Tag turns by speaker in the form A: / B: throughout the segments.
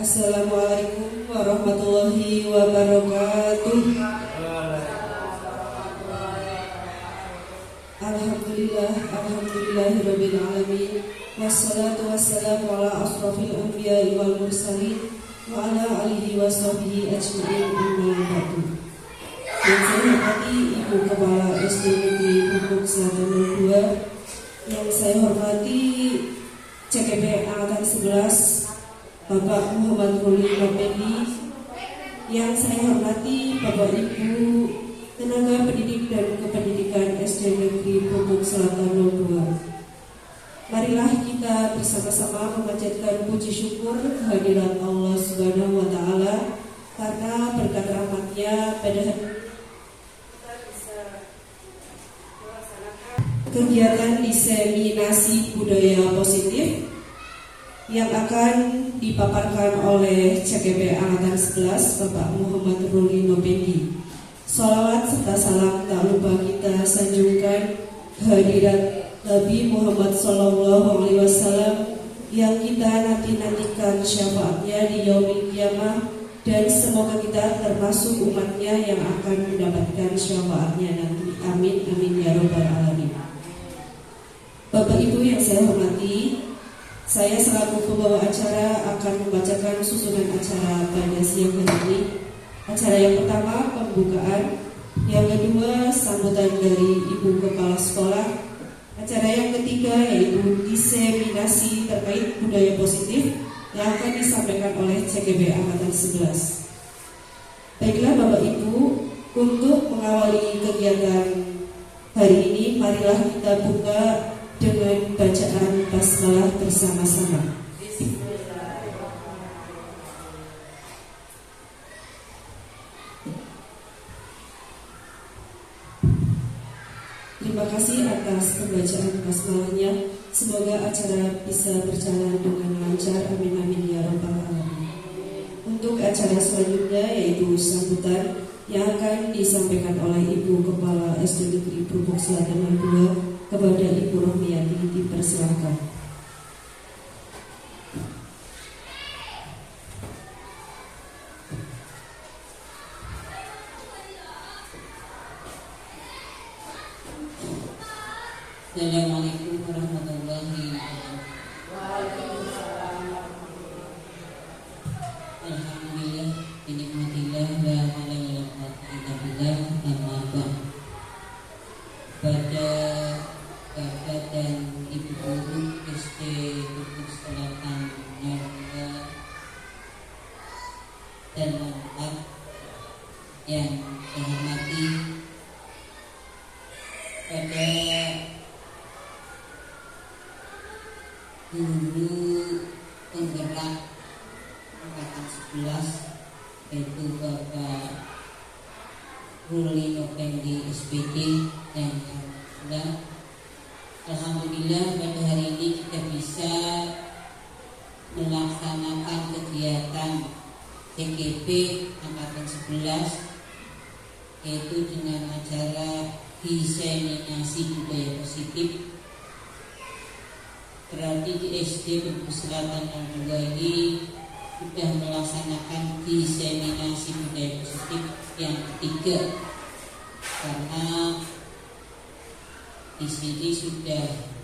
A: Assalamualaikum warahmatullahi wabarakatuh. Alhamdulillahirabbil alamin. Wassalatu wassalamu ala asrofil anbiya'i wal mursalin wa ala alihi wa sahbihi ajma'in, amma ba'du. Yang saya hormati Ibu Kepala SD Negeri Pupuk Selatan 02, yang saya hormati CKP Angkatan 11 Bapak Muhammad Ruli Nopendi, yang saya hormati Bapak Ibu tenaga pendidik dan kependidikan SD Negeri Pupuk Selatan 02. Marilah kita bersama-sama memanjatkan puji syukur kehadiran Allah Subhanahu wa Ta'ala, karena berkat rahmat-Nya pada hari ini kita bisa melaksanakan kegiatan diseminasi budaya positif yang akan dipaparkan oleh CKP Angkatan 11 Bapak Muhammad Ruli Nopendi. Salawat serta salam tak lupa kita sanjungkan kehadiran Nabi Muhammad SAW yang kita nantikan syafaatnya di yaumil qiyamah, dan semoga kita termasuk umatnya yang akan mendapatkan syafaatnya nanti. Amin amin ya rabbal alamin. Bapak Ibu yang saya hormati, saya selaku pembawa acara akan membacakan susunan acara pada siang hari ini. Acara yang pertama pembukaan, yang kedua sambutan dari Ibu Kepala Sekolah, acara yang ketiga yaitu diseminasi terkait budaya positif yang akan disampaikan oleh CKB Angkatan 11. Baiklah Bapak Ibu, untuk mengawali kegiatan hari ini, marilah kita buka dengan bacaan basmalah bersama-sama. Terima kasih atas pembacaan basmalahnya. Semoga acara bisa berjalan dengan lancar. Amin amin ya rabbal alamin. Untuk acara selanjutnya yaitu sambutan yang akan disampaikan oleh Ibu Kepala SD Negeri Pupuk Selatan 02 kepada Ibu Rohmiyati, dipersilakan.
B: Assalamualaikum warahmatullahi wabarakatuh. Alhamdulillah, binikmatillah wa ala ilaha amma ba'd. Pada Bapak dan Ibu Guru SD Pupuk Selatan 02 dan lengkap yang saya hormati, pada guru penggerak Angkatan 11 yaitu Bapak Ruli Nopendi SPD, dan alhamdulillah pada hari ini kita bisa melaksanakan kegiatan CKP Angkatan 11 yaitu dengan acara diseminasi budaya positif. Berarti di SD Pupuk Selatan 02 ini sudah melaksanakan diseminasi budaya positif yang ketiga, karena di sini sudah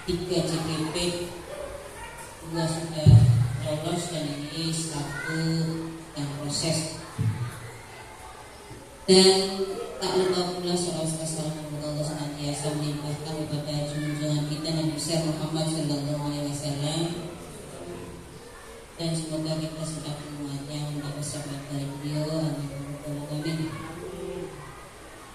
B: 3 CKP, 2 sudah lolos dan ini 1 yang proses. Dan tak lupa pula salawat salam Allah senantiasa melimpahkan kepada junjungan kita Nabi besar Muhammad sallallahu alaihi wasallam, dan semoga kita semuanya mendapat syafaat dari beliau. Amin.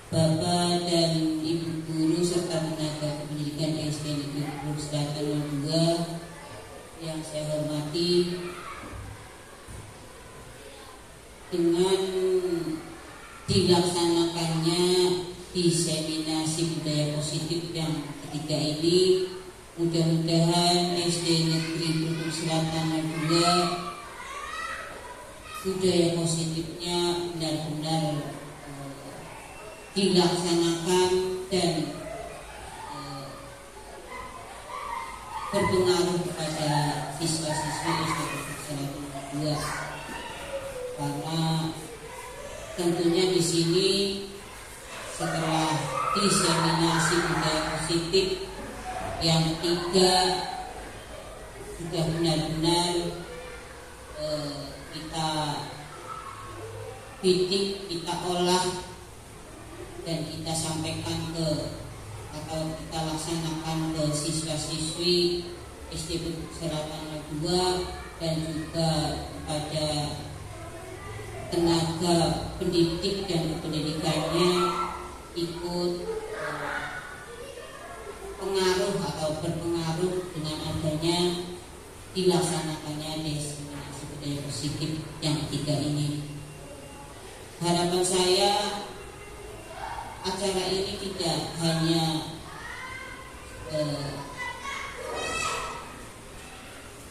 B: Bapak dan Ibu guru serta tenaga pendidikan SD Negeri Pupuk Selatan 02 yang saya hormati, dengan dilaksanakannya diseminasi budaya positif yang ketiga ini, mudah-mudahan SD Negeri Pupuk Selatan 02 budaya positifnya benar-benar dilaksanakan dan berpengaruh kepada siswa-siswi SD Perpustakaan Kedua, karena tentunya di sini setelah diseminasi budaya positif yang ketiga sudah benar-benar kita bidik, kita olah, dan kita sampaikan ke atau kita laksanakan ke siswa-siswi SD Perpustakaan Kedua dan juga kepada tenaga pendidik dan pendidikannya ikut pengaruh atau berpengaruh dengan adanya dilaksanakannya diseminasi budaya positif yang ketiga ini. Harapan saya acara ini tidak hanya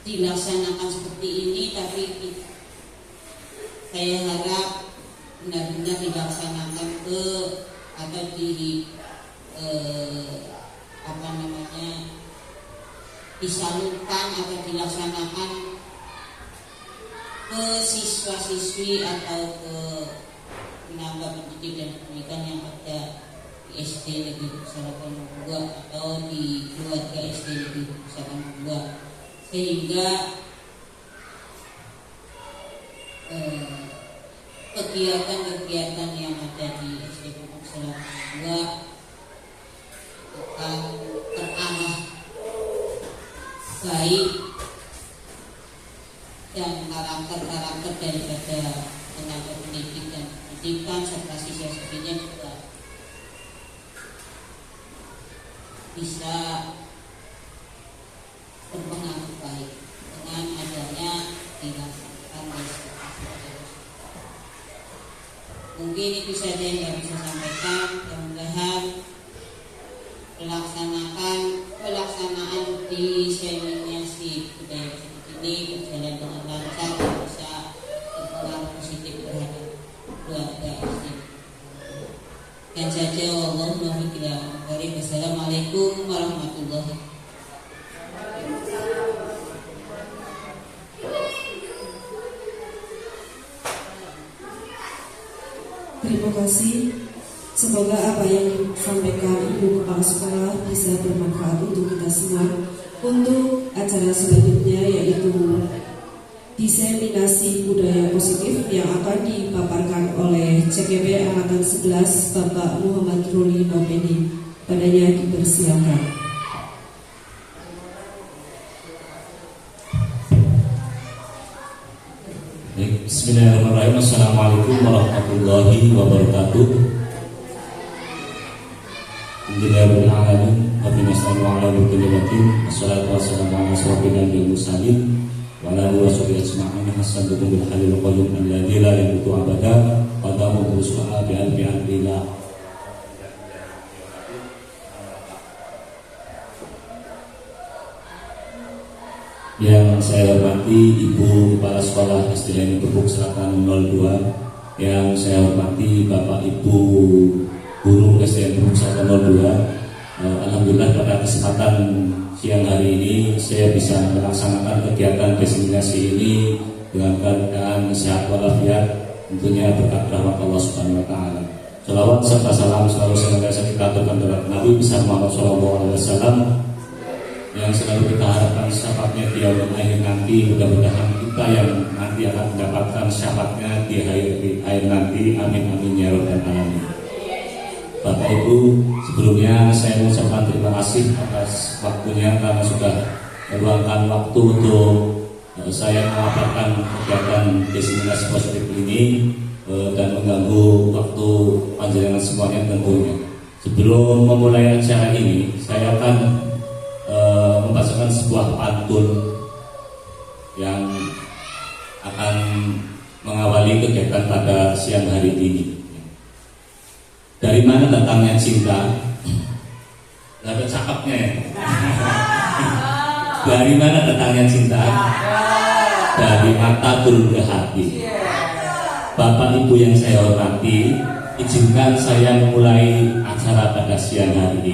B: dilaksanakan seperti ini, tapi saya harap benar-benar dilaksanakan ke atau disalurkan atau dilaksanakan ke siswa-siswi atau ke tenaga pendidik dan pendidikan yang ada di SD Negeri Perpustakaan Kedua atau di keluarga SD Negeri Perpustakaan Kedua, sehingga kegiatan-kegiatan yang ada di SD Perpustakaan Kedua akan terarah baik dan karakter-karakter daripada tenaga pendidik dan pendidikan serta siswa-siswinya juga bisa berpengaruh baik dengan adanya dilaksanakan diskusi. Mungkin itu saja yang bisa sampaikan. Mudah-mudahan pelaksanaan diseminasi budaya positif ini berjalan dengan lancar dan bisa berpengaruh positif terhadap keluarga SD. Dan saja Allahumma barik. Wassalamualaikum warahmatullahi wabarakatuh.
A: Terima kasih. Semoga apa yang disampaikan Ibu Kepala Sekolah bisa bermanfaat untuk kita semua. Untuk acara selanjutnya yaitu diseminasi budaya positif yang akan dipaparkan oleh CGP Angkatan 11 Bapak Muhammad Ruli Nopendi. Padanya dipersilakan.
C: Bismillahirrahmanirrahim. Assalamualaikum warahmatullahi wabarakatuh. Alhamdulillahirrahmanirrahim. Wassalatu wassalamu ala asyrofil anbiya'i wal mursalin wa ala alihi wa sahbihi ajma'in. Hasbukum bil halil qayyum alladzi la yamutu abada wa damu ruswa bi alfi alila. Yang saya hormati Ibu Kepala Sekolah SD Negeri Perpustakaan 02, yang saya hormati Bapak Ibu Guru SD Negeri Perpustakaan 02. Alhamdulillah pada kesempatan siang hari ini saya bisa melaksanakan kegiatan diseminasi ini dengan keadaan sehat walafiat, tentunya berkat rahmat Allah Subhanahu wa taala. Shalawat serta salam selalu senantiasa kita aturkan kepada Nabi besar Muhammad sallallahu alaihi wasallam yang selalu kita harapkan syafaatnya di yaumul akhir nanti. Mudah-mudahan kita yang nanti akan mendapatkan syafaatnya di akhir nanti. Amin amin ya rabbal alamin. Bapak Ibu, sebelumnya saya mengucapkan terima kasih atas waktunya karena sudah meluangkan waktu untuk saya melaporkan kegiatan diseminasi positif ini dan mengganggu waktu panjenengan semuanya tentunya. Sebelum memulai acara ini, saya akan membacakan sebuah pantun yang akan mengawali kegiatan pada siang hari ini. Dari mana datangnya cinta? Ada cakepnya ya? Dari mana datangnya cinta? Dari mata turun ke hati. Bapak Ibu yang saya hormati, izinkan saya memulai acara pada siang hari ini.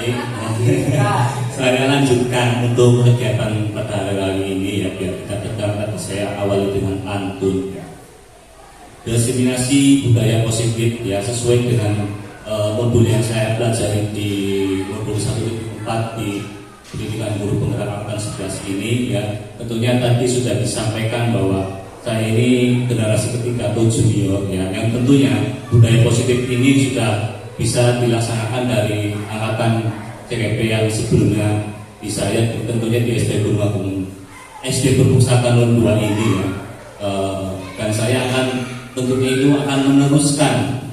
C: Baik, saya lanjutkan untuk kegiatan pada hari kali ini ya, biar kita tegang. Tadi saya awali dengan pantun. Diseminasi budaya positif ya, sesuai dengan modul yang saya pelajari di modul 1.4 di pendidikan guru penggerak angkatan 11 ini ya. Tentunya tadi sudah disampaikan bahwa saya ini generasi ketiga atau junior ya, yang tentunya budaya positif ini sudah bisa dilaksanakan dari angkatan CKP yang sebelumnya di saya, tentunya di SD Berpusaka 02 ini ya. Dan saya akan tentunya itu akan meneruskan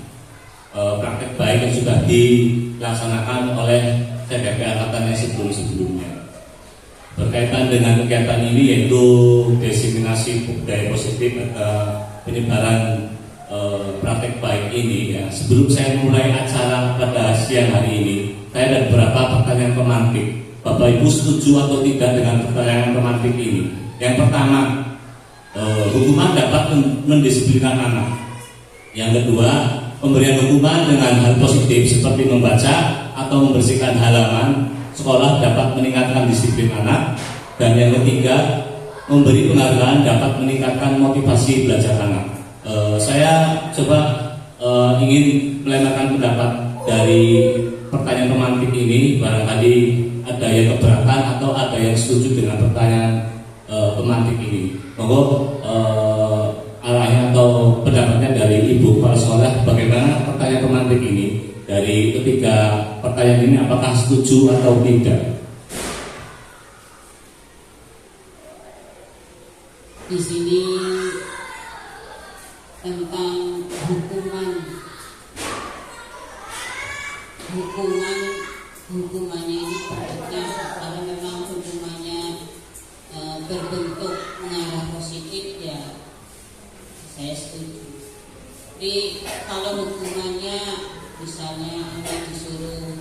C: praktek baik yang sudah dilaksanakan oleh CKP angkatan yang sebelumnya. Berkaitan dengan kegiatan ini yaitu diseminasi budaya positif atau penyebaran praktek baik ini ya. Sebelum saya mulai acara pada siang hari ini, saya ada beberapa pertanyaan pemantik. Bapak Ibu setuju atau tidak dengan pertanyaan pemantik ini? Yang pertama, hukuman dapat mendisiplinkan anak. Yang kedua, pemberian hukuman dengan hal positif seperti membaca atau membersihkan halaman sekolah dapat meningkatkan disiplin anak. Dan yang ketiga, memberi penghargaan dapat meningkatkan motivasi belajar anak. Saya coba ingin melemparkan pendapat dari pertanyaan pemantik ini. Barangkali ada yang keberatan atau ada yang setuju dengan pertanyaan pemantik ini. Monggo arahnya atau pendapatnya dari Ibu Kepala Sekolah, bagaimana pertanyaan pemantik ini? Dari ketiga pertanyaan ini, apakah setuju atau tidak?
B: Di sini tentang hukumannya ini penting. Kalau memang hukumannya berbentuk mengarah positif ya saya setuju. Tapi kalau hukumannya misalnya anak disuruh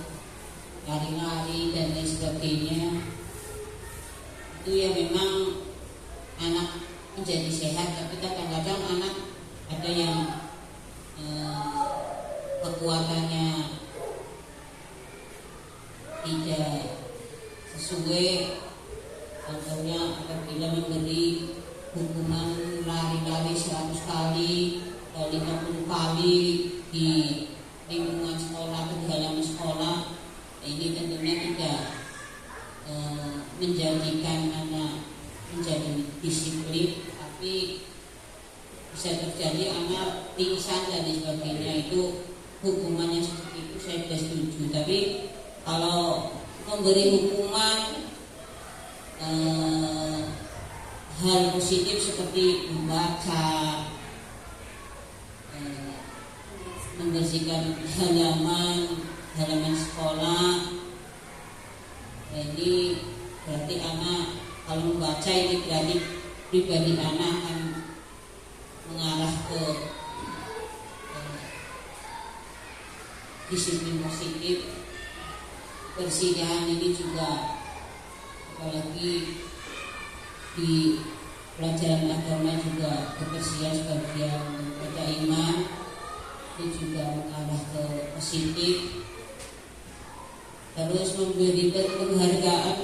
B: lari-lari dan lain sebagainya, itu ya memang anak menjadi sehat, tapi kadang-kadang anak ada yang kekuatannya tidak sesuai. Contohnya apabila memberi hukuman lari-lari 100 kali atau 50 kali di lingkungan sekolah atau di halaman sekolah, ini tentunya tidak menjadikan anak menjadi disiplin, tapi bisa terjadi anak pingsan dan sebagainya. Itu hukumannya seperti itu saya tidak setuju. Tapi kalau memberi hukuman hal positif seperti membaca, membersihkan halaman sekolah, ini berarti anak kalau membaca ini berarti pribadi anak akan mengarah ke disiplin positif. Persiapan ini juga apalagi di pelajaran agama juga kebersihan sebagian pada iman itu juga mengarah ke positif. Terus memberi penghargaan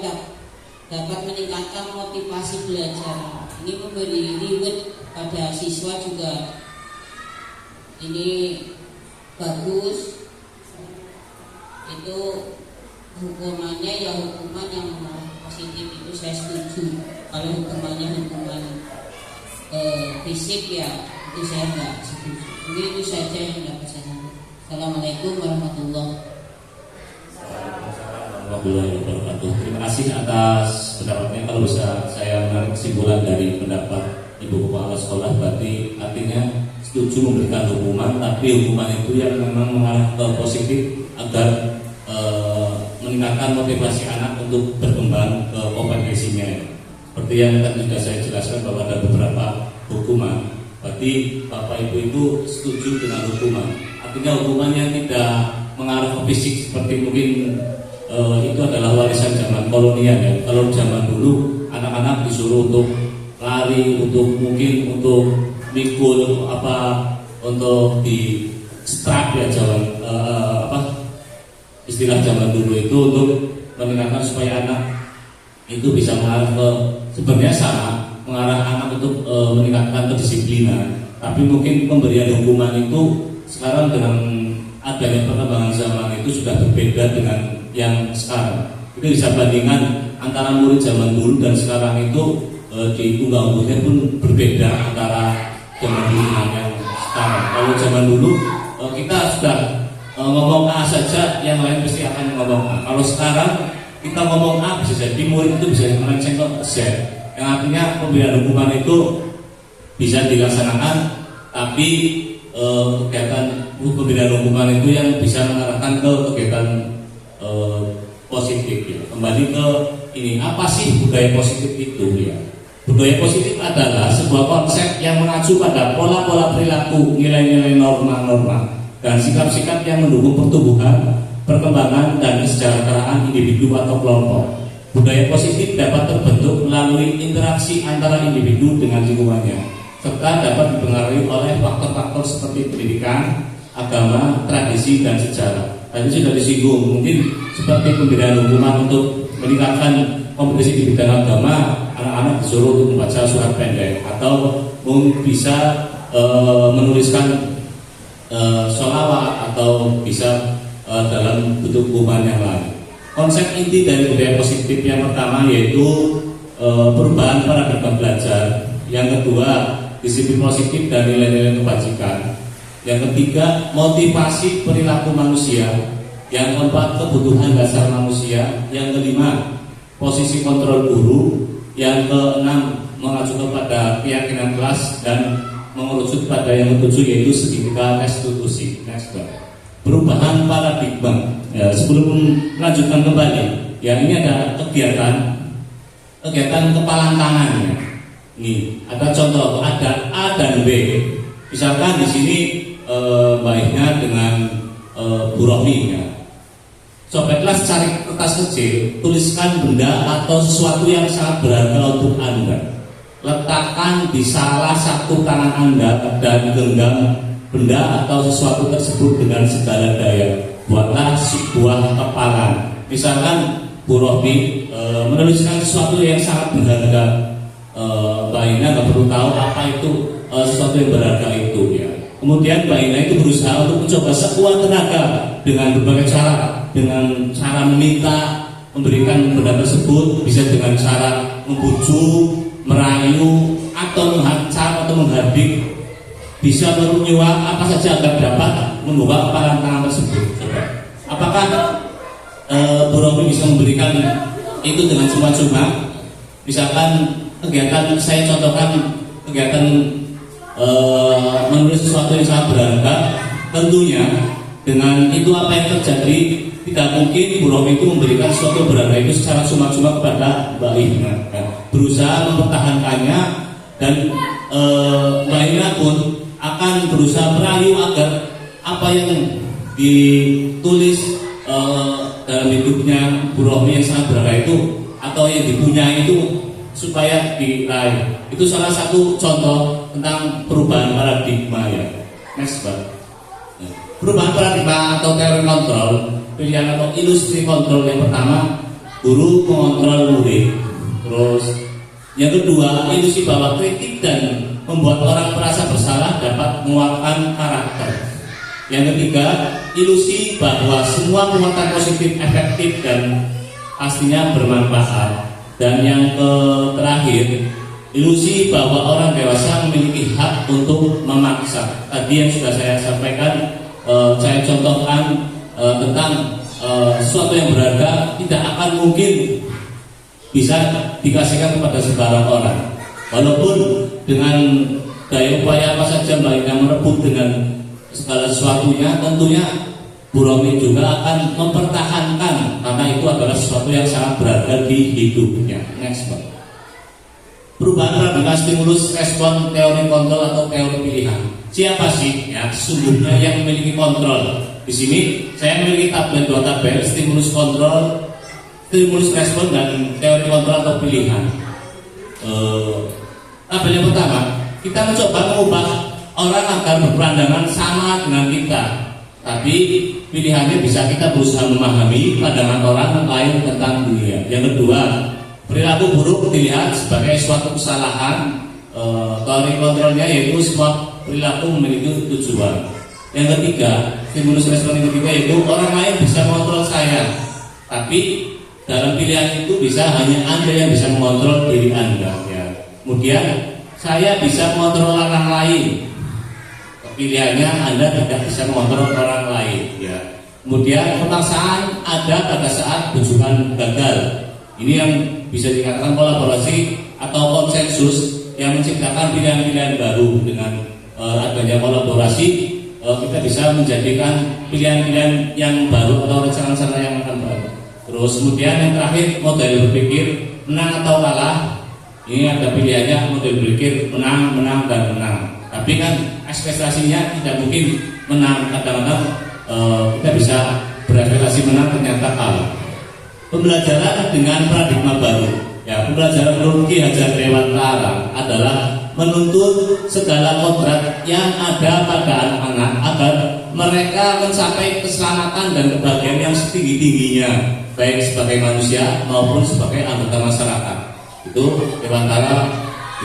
B: dapat meningkatkan motivasi belajar. Ini memberi reward pada siswa juga ini bagus. Itu hukumannya ya hukuman yang positif, itu saya setuju. Kalau hukuman fisik ya itu saya enggak setuju. Jadi itu saja yang dapat saya sampaikan. Assalamualaikum warahmatullahi
C: wabarakatuh. Terima kasih atas pendapatnya. Kalau bisa saya menarik kesimpulan dari pendapat Ibu Kepala Sekolah, berarti artinya setuju memberikan hukuman, tapi hukuman itu yang memang mengarah ke positif agar meningkatkan motivasi anak untuk berkembang ke kompetensinya. Seperti yang tadi sudah saya jelaskan bahwa ada beberapa hukuman. Berarti Bapak Ibu itu setuju dengan hukuman. Artinya hukumannya tidak mengarah ke fisik seperti mungkin itu adalah warisan zaman kolonial ya. Kalau zaman dulu anak-anak disuruh untuk lari, untuk mikul untuk di strap ya, jalan istilah zaman dulu itu untuk mengingatkan supaya anak itu bisa mengarah ke, sebenarnya sama, mengarah anak untuk meningkatkan kedisiplinan. Tapi mungkin pemberian hukuman itu sekarang dengan adanya perkembangan zaman itu sudah berbeda dengan yang sekarang. Kita bisa bandingkan antara murid zaman dulu dan sekarang itu di undang-undangnya pun berbeda antara zaman dulu dengan yang sekarang. Kalau zaman dulu kita sudah ngomong A saja, yang lain pasti akan ngomong A. Kalau sekarang kita ngomong A bisa jadi murid itu bisa melenceng ke Z. Yang artinya pemberian hukuman itu bisa dilaksanakan, tapi kegiatan pemberian hukuman itu yang bisa mengarahkan ke kegiatan positif ya. Kembali ke ini, apa sih budaya positif itu ya? Budaya positif adalah sebuah konsep yang mengacu pada pola-pola perilaku, nilai-nilai, norma-norma, dan sikap-sikap yang mendukung pertumbuhan, perkembangan, dan kesejahteraan individu atau kelompok. Budaya positif dapat terbentuk melalui interaksi antara individu dengan lingkungannya, serta dapat dipengaruhi oleh faktor-faktor seperti pendidikan, agama, tradisi, dan sejarah. Tadi sudah disinggung, mungkin seperti pemberian hukuman untuk meningkatkan kompetisi di bidang agama, anak-anak disuruh untuk membaca surat pendek, atau mungkin bisa menuliskan sholawat, atau bisa dalam bentuk hukuman yang lain. Konsep inti dari budaya positif yang pertama yaitu perubahan paradigma belajar. Yang kedua, disiplin positif dan nilai-nilai kebajikan. Yang ketiga, motivasi perilaku manusia. Yang keempat, kebutuhan dasar manusia. Yang kelima, posisi kontrol guru. Yang keenam, mengacu kepada keyakinan kelas, dan mengerucut pada yang ketujuh yaitu segitiga restitusi. Perubahan paradigma. Ya, sebelum melanjutkan kembali, ya ini ada kegiatan kepalan tangan ya. Ini ada contoh, ada A dan B. Misalkan di sini baiknya dengan Bu Rohmi ya. Sobat kelas cari kertas kecil, tuliskan benda atau sesuatu yang sangat berharga untuk Anda. Letakkan di salah satu tangan Anda dan genggam benda atau sesuatu tersebut dengan segala daya. Buatlah sebuah kepalan. Misalkan Bu Rohmi menuliskan sesuatu yang sangat berharga. Mbak Ina nggak perlu tahu apa itu sesuatu yang berharga itu ya. Kemudian Mbak Ina itu berusaha untuk mencoba sekuat tenaga dengan berbagai cara, dengan cara meminta, memberikan benda tersebut, bisa dengan cara membujuk, merayu, atau menghancam atau menghardik, bisa menyuap apa saja agar dapat membawa kepalan tangan tersebut. Apakah Bu Rohmi bisa memberikan itu dengan cuma-cuma? Misalkan kegiatan, saya contohkan kegiatan menulis sesuatu yang sangat berharga, tentunya dengan itu apa yang terjadi, tidak mungkin Bu Rohmi itu memberikan sesuatu berharga itu secara cuma-cuma kepada Mbak Ina. Berusaha mempertahankannya, dan Mbak Ina pun akan berusaha merayu agar apa yang ditulis dalam hidupnya Bu Rohmi yang sangat berharga itu, atau yang dipunyai itu, supaya diraih. Itu salah satu contoh tentang perubahan paradigma ya. Next, Pak. Perubahan paradigma atau teori kontrol, pilihan atau ilustrasi kontrol. Yang pertama, guru mengontrol murid. Terus yang kedua, ilusi bahwa kritik dan membuat orang merasa bersalah dapat menguatkan karakter. Yang ketiga, ilusi bahwa semua penguatan positif efektif dan pastinya bermanfaat. Dan yang terakhir, ilusi bahwa orang dewasa memiliki hak untuk memaksa. Tadi yang sudah saya sampaikan, saya contohkan tentang sesuatu yang berharga tidak akan mungkin bisa dikasihkan kepada sembarang orang. Walaupun dengan daya upaya apa saja Mbak Ina merebut dengan segala sesuatunya, tentunya Bu Rohmi juga akan mempertahankan, karena itu adalah sesuatu yang sangat berharga di hidupnya. Next, Pak. Perubahan paradigma stimulus respon teori kontrol atau teori pilihan. Siapa sih ya sesungguhnya yang memiliki kontrol? Di sini saya memiliki dua tabel, stimulus kontrol, stimulus respon, dan teori kontrol atau pilihan. Tabel yang pertama, kita mencoba mengubah orang agar berpandangan sama dengan kita. tapi pilihannya bisa kita berusaha memahami pandangan orang lain tentang dunia. Yang kedua, perilaku buruk dilihat sebagai suatu kesalahan. Teori kontrolnya yaitu semua perilaku memiliki tujuan. Yang ketiga, stimulus respon yang ketiga yaitu orang lain bisa mengontrol saya, tapi dalam pilihan itu bisa hanya Anda yang bisa mengontrol diri Anda. Ya. Kemudian saya bisa mengontrol orang lain. Pilihannya Anda tidak bisa mengontrol orang lain. Ya. Kemudian pemaksaan ada pada saat tujuan gagal. Ini yang bisa dikatakan kolaborasi atau konsensus yang menciptakan pilihan-pilihan baru. Dengan adanya kolaborasi kita bisa menjadikan pilihan-pilihan yang baru atau rencana-rencana yang akan baru. Terus kemudian yang terakhir, model berpikir menang atau kalah. Ini ada pilihannya, model berpikir menang, menang, dan menang. Tapi kan ekspektasinya tidak mungkin menang. Kadang-kadang kita bisa berekspektasi menang ternyata kalah. Pembelajaran dengan paradigma baru. Ya, pembelajaran menurut Ki Hajar Dewantara adalah menuntut segala kodrat yang ada pada anak-anak agar mereka mencapai keselamatan dan kebahagiaan yang setinggi-tingginya, baik sebagai manusia maupun sebagai anggota masyarakat. Itu Dewantara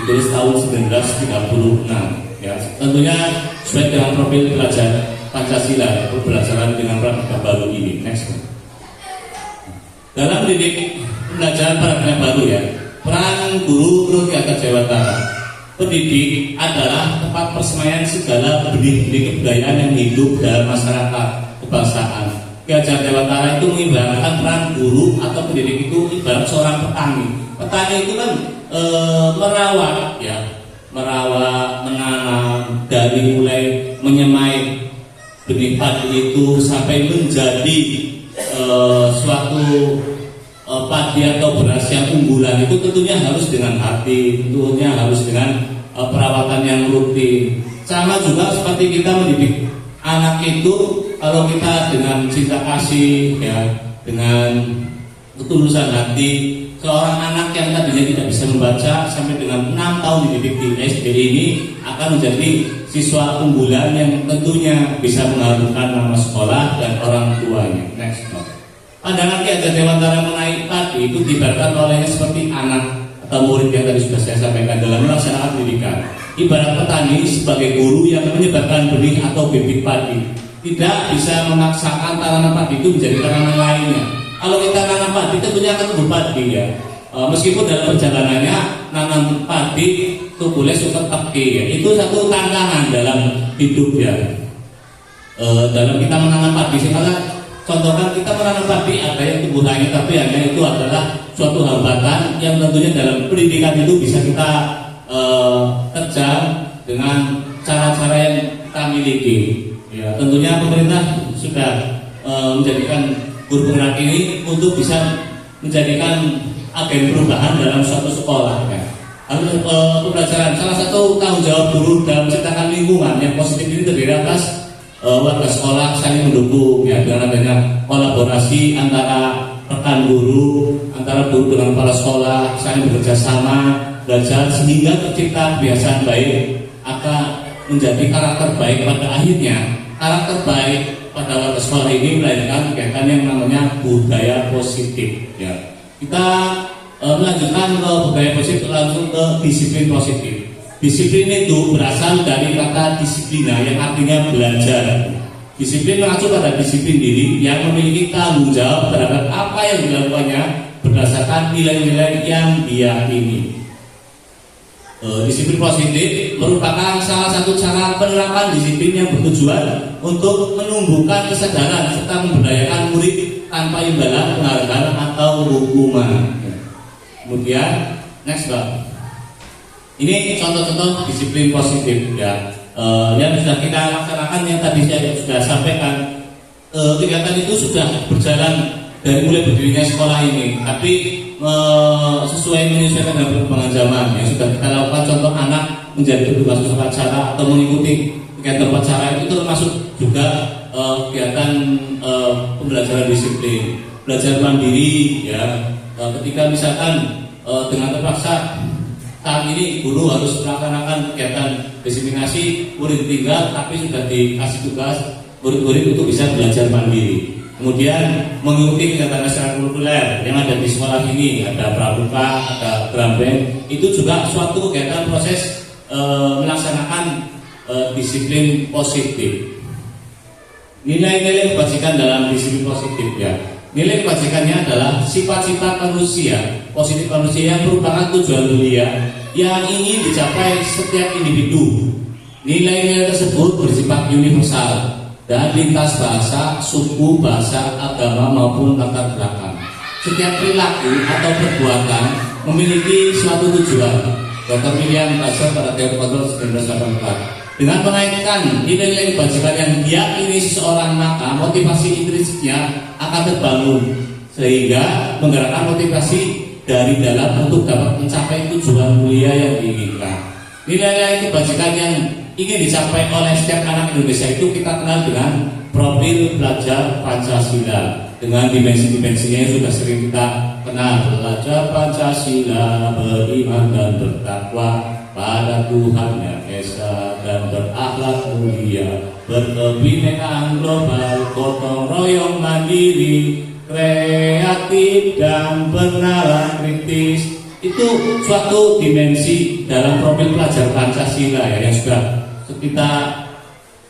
C: ditulis tahun 1936. Ya, tentunya sesuai dengan profil pelajar Pancasila, pembelajaran dengan paradigma baru ini. Next. Dalam mendidik pembelajaran paradigma baru ya, peran guru menurut Ki Hajar Dewantara. Pendidik adalah tempat persemaian segala benih-benih kebudayaan yang hidup dalam masyarakat kebangsaan. Ki Hajar Dewantara itu mengibaratkan peran guru atau pendidik itu ibarat seorang petani. Petani itu kan merawat ya, merawat, menanam dari mulai menyemai benih padi itu sampai menjadi suatu padi atau beras yang unggulan. Itu tentunya harus dengan hati, tentunya harus dengan perawatan yang rutin. Sama juga seperti kita mendidik anak itu, kalau kita dengan cinta kasih ya, dengan ketulusan hati, seorang anak yang tadinya tidak bisa membaca sampai dengan 6 tahun dididik di SD ini akan menjadi siswa unggulan yang tentunya bisa mengharumkan nama sekolah dan orang tuanya. Next. Pandangan Ki Hajar Dewantara mengenai tadi itu diibaratkan olehnya seperti anak atau murid yang tadi sudah saya sampaikan dalam melaksanakan pendidikan. Ibarat petani sebagai guru yang menyebarkan benih atau bibit padi, tidak bisa memaksakan tanaman padi itu menjadi tanaman lainnya. Kalau kita nanam padi tentunya akan tumbuh padi ya. Meskipun dalam perjalanannya nanam padi itu boleh suka teki ya. Itu satu tantangan dalam hidup ya. Dalam kita menanam padi sekarang, contohkan kita menanam padi ada yang tumbuh lagi, tapi hanya itu adalah suatu hambatan yang tentunya dalam pendidikan itu bisa kita terjang dengan cara-cara yang kita miliki. Ya, tentunya pemerintah sudah menjadikan guru penggerak ini untuk bisa menjadikan agen perubahan dalam suatu sekolah. Ya. Lalu pembelajaran salah satu tanggung jawab guru dalam menciptakan lingkungan yang positif ini terdiri atas warga sekolah saling mendukung ya, dengan adanya kolaborasi antara rekan guru, antara guru dengan kepala sekolah, saling bekerja sama, belajar sehingga tercipta kebiasaan baik akan menjadi karakter baik. Pada akhirnya karakter baik pada warga sekolah ini melahirkan kegiatan yang namanya budaya positif ya. Kita melanjutkan ke budaya positif langsung ke disiplin positif. Disiplin itu berasal dari kata disiplina yang artinya belajar. Disiplin mengacu pada disiplin diri yang memiliki tanggung jawab terhadap apa yang dilakukannya berdasarkan nilai-nilai yang diyakini. Disiplin positif merupakan salah satu cara penerapan disiplin yang bertujuan untuk menumbuhkan kesadaran serta memberdayakan murid tanpa imbalan, penghargaan atau hukuman. Kemudian next Pak. Ini contoh-contoh disiplin positif ya, yang sudah kita laksanakan yang tadi saya sudah sampaikan. Kegiatan itu sudah berjalan dari mulai berdirinya sekolah ini, tapi sesuai menyesuaikan dengan perkembangan zaman yang sudah kita lakukan. Contoh anak menjadi petugas upacara atau mengikuti kegiatan upacara itu termasuk juga kegiatan pembelajaran disiplin, belajar mandiri ya. Ketika misalkan dengan terpaksa saat ini guru harus melaksanakan kegiatan disiplinasi, murid tinggal tapi sudah dikasih tugas murid-murid untuk bisa belajar mandiri. Kemudian mengikuti kegiatan ekstrakurikuler yang ada di sekolah ini, ada pramuka, ada drum band, itu juga suatu kegiatan proses melaksanakan disiplin positif. Nilai-nilai kebajikan dalam disiplin positif ya. Nilai kebajikannya adalah sifat-sifat manusia, positif manusia yang merupakan tujuan mulia yang ingin dicapai setiap individu. Nilai-nilai tersebut bersifat universal dan lintas bahasa, suku, bahasa, agama maupun latar belakang. Setiap perilaku atau perbuatan memiliki suatu tujuan. Dr. William Pasar pada tahun 1984. Dengan mengaitkan nilai-nilai kebajikan yang diyakini seseorang, maka motivasi intrinsiknya akan terbangun sehingga menggerakkan motivasi dari dalam untuk dapat mencapai tujuan mulia yang diinginkan. Nilai-nilai kebajikan yang ingin dicapai oleh setiap anak Indonesia itu kita kenal dengan profil pelajar Pancasila dengan dimensi-dimensinya yang sudah sering kita kenal. Pelajar Pancasila beriman dan bertakwa pada Tuhan Yang Esa dan berakhlak mulia, berkebinekaan global, gotong royong mandiri, kreatif dan bernalar kritis. Itu suatu dimensi dalam profil pelajar Pancasila ya, yang sudah kita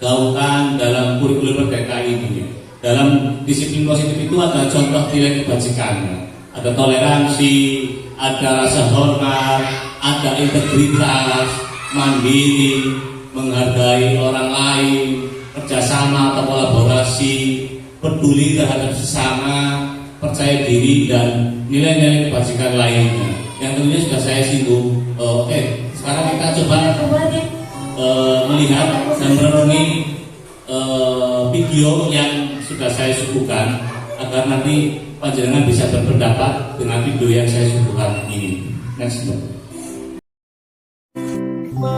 C: gaungkan dalam kurikulum merdeka ini. Dalam disiplin positif itu ada contoh nilai kebajikan, ada toleransi, ada rasa hormat, ada integritas, mandiri, menghargai orang lain, kerjasama atau kolaborasi, peduli terhadap sesama, percaya diri, dan nilai-nilai kebajikan lainnya yang tentunya sudah saya singgung. Sekarang kita coba melihat dan merenungi video yang sudah saya suguhkan agar nanti panjenengan bisa berpendapat dengan video yang saya suguhkan ini. Next.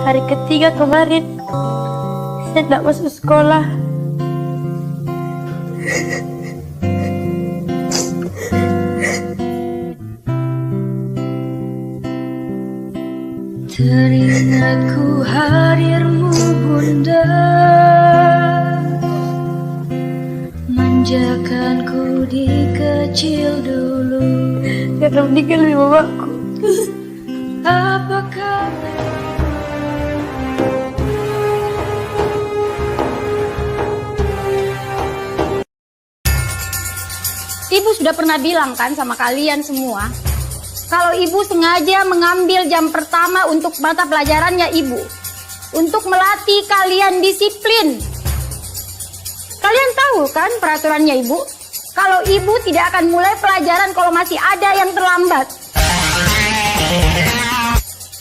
D: Hari ketiga kemarin saya tidak masuk sekolah. Teringatku hadirmu bunda, manjakanku di kecil dulu. Karena meninggal mamaku. Apakah
E: Ibu sudah pernah bilang kan sama kalian semua, kalau ibu sengaja mengambil jam pertama untuk mata pelajarannya ibu, untuk melatih kalian disiplin. Kalian tahu kan peraturannya ibu? Kalau ibu tidak akan mulai pelajaran kalau masih ada yang terlambat.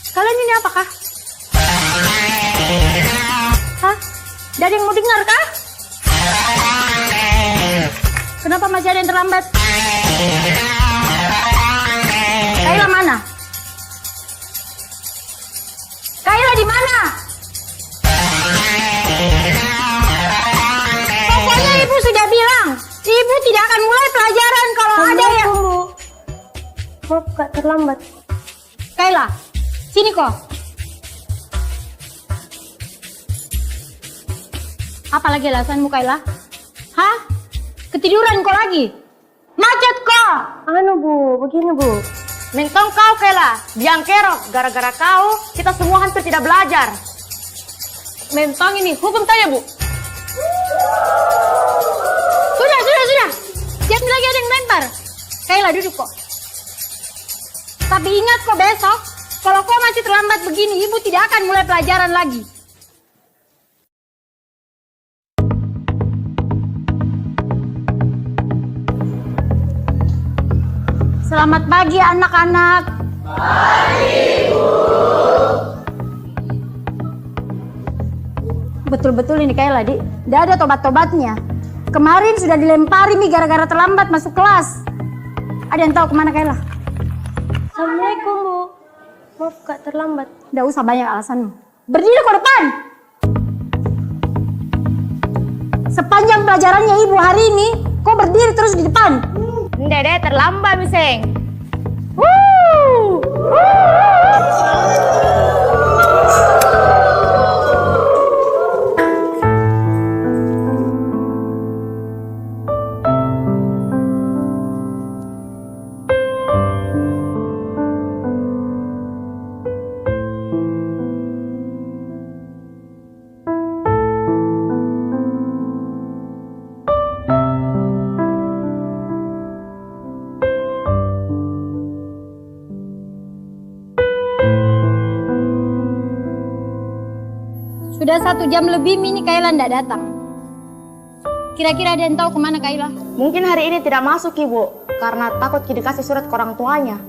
E: Kalian ini apakah? Hah? Dari yang mau dengar kah? Kenapa masih ada yang terlambat? Kaila mana? Kaila di mana? Pokoknya ibu sudah bilang, ibu tidak akan mulai pelajaran kalau ada yang...
D: Maaf kak, terlambat.
E: Kaila, sini kok. Apa lagi alasanmu Kaila? Hah? Ketiduran kau lagi? Macet kau?
D: Anu bu, begini bu.
F: Mentong kau Kaila, biang kerok. Gara-gara kau, kita semua hampir tidak belajar. Mentong ini, hukum saya bu.
E: Sudah. Jangan lagi ada yang lempar. Kaila duduk kok. Tapi ingat kok besok, kalau kau masih terlambat begini, ibu tidak akan mulai pelajaran lagi. Selamat pagi anak-anak. Pagi, Bu. Betul-betul ini Kaila, Dik. Tidak ada tobat-tobatnya. Kemarin sudah dilempari nih gara-gara terlambat masuk kelas. Ada yang tahu kemana Kaila?
D: Assalamualaikum bu. Maaf kak, terlambat.
E: Tidak usah banyak alasanmu. Berdiri ke depan. Sepanjang pelajarannya ibu hari ini, kau berdiri terus di depan.
F: Dede terlambat miseng.
E: Sudah 1 jam lebih Mini Kaila ndak datang. Kira-kira ada yang tahu kemana Kaila?
F: Mungkin hari ini tidak masuk Ibu, karena takut dikasih surat ke orang tuanya.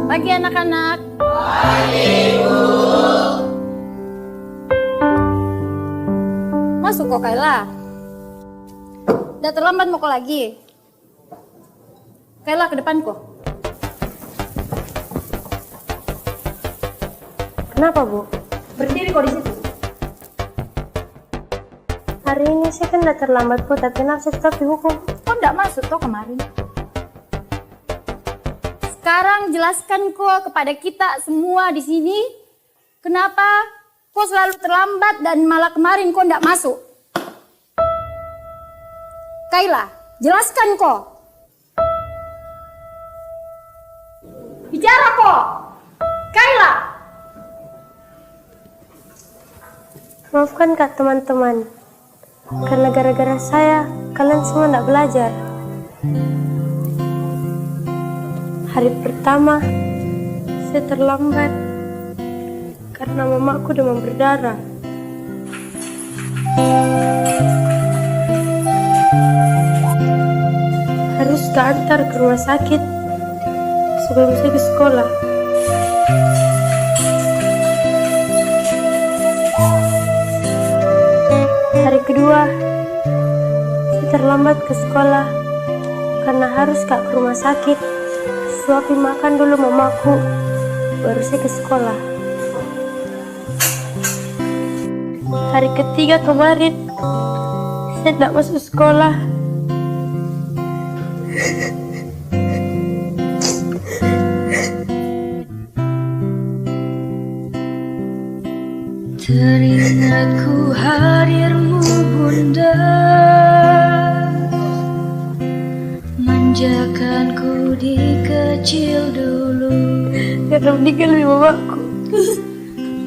E: Pagi anak-anak. Masuk kok Kaila. Udah terlambat mau kok lagi. Kaila ke depan kok.
F: Kenapa Bu?
E: Berdiri kok di situ.
F: Hari ini saya kan udah terlambat Bu, tapi kenapa saya tetap dihukum?
E: Kok ndak masuk toh kemarin? Sekarang jelaskan kok kepada kita semua di sini, kenapa kok selalu terlambat dan malah kemarin kok ndak masuk? Kaila, jelaskan kok. Bicara kok. Kaila.
F: Maafkan Kak teman-teman, karena gara-gara saya kalian semua nggak belajar. Hari pertama saya terlambat karena mamaku demam berdarah. Harus keantar ke rumah sakit sebelum saya ke sekolah. Hari kedua saya terlambat ke sekolah karena harus ke rumah sakit. Suapin makan dulu mamaku, baru saya ke sekolah. Hari ketiga kemarin, saya tidak masuk sekolah.
G: Teringatku hadirmu Bunda, manjakanku di kecil dulu.
F: Karena meninggal mamaku.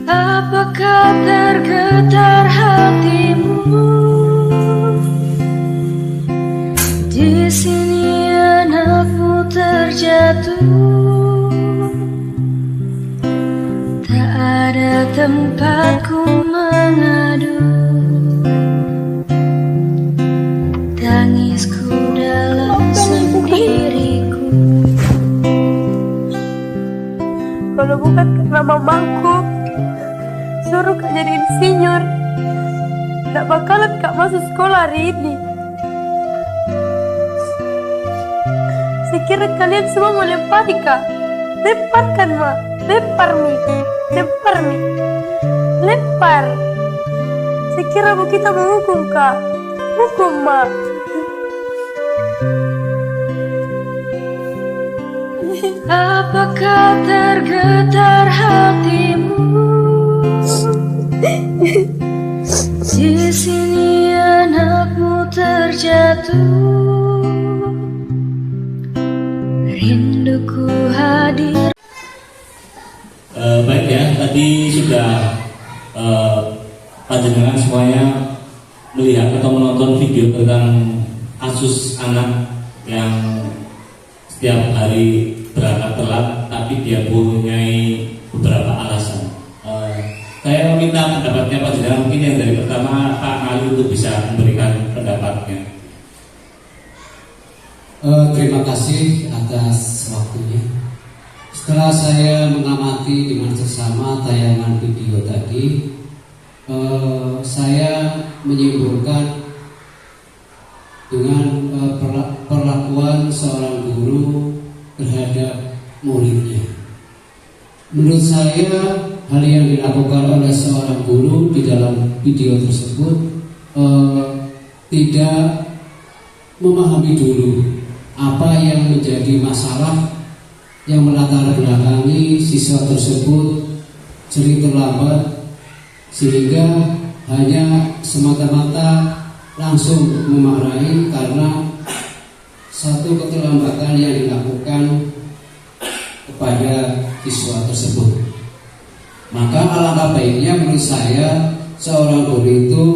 G: Apakah tergetar hatimu? Di sini anakmu terjatuh. Tak ada tempatku mengadu. Tangisku dalam sendiriku.
F: Kalau bukan karena mamaku suruh Kak jadi insinyur, tak bakalan Kak masuk sekolah hari ini. Saya kira kalian semua mau lempar Kak. Lemparkan Ma, lempar Mi, lempar Mi, lempar. Saya kira Bu kita mau hukum Kak, hukum Ma.
G: Apakah tergetar hatimu? Di sini anakmu terjatuh. Rinduku hadir.
C: Baik ya, tadi sudah panjenengan semuanya melihat atau menonton video tentang kasus anak yang setiap hari berangkat telat, tapi dia punya beberapa alasan. Saya meminta pendapatnya Pak Jenderal, mungkin yang dari pertama Pak Ali untuk bisa memberikan pendapatnya.
H: Terima kasih atas waktunya. Setelah saya mengamati dengan seksama tayangan video tadi, saya menyimpulkan dengan perlakuan seorang guru terhadap muridnya. Menurut saya, hal yang dilakukan oleh seorang guru di dalam video tersebut tidak memahami dulu apa yang menjadi masalah yang melatar belakangi siswa tersebut sering terlambat, sehingga hanya semata-mata langsung memarahi karena satu keterlambatan yang dilakukan tersebut. Maka alangkah baiknya menurut saya seorang guru itu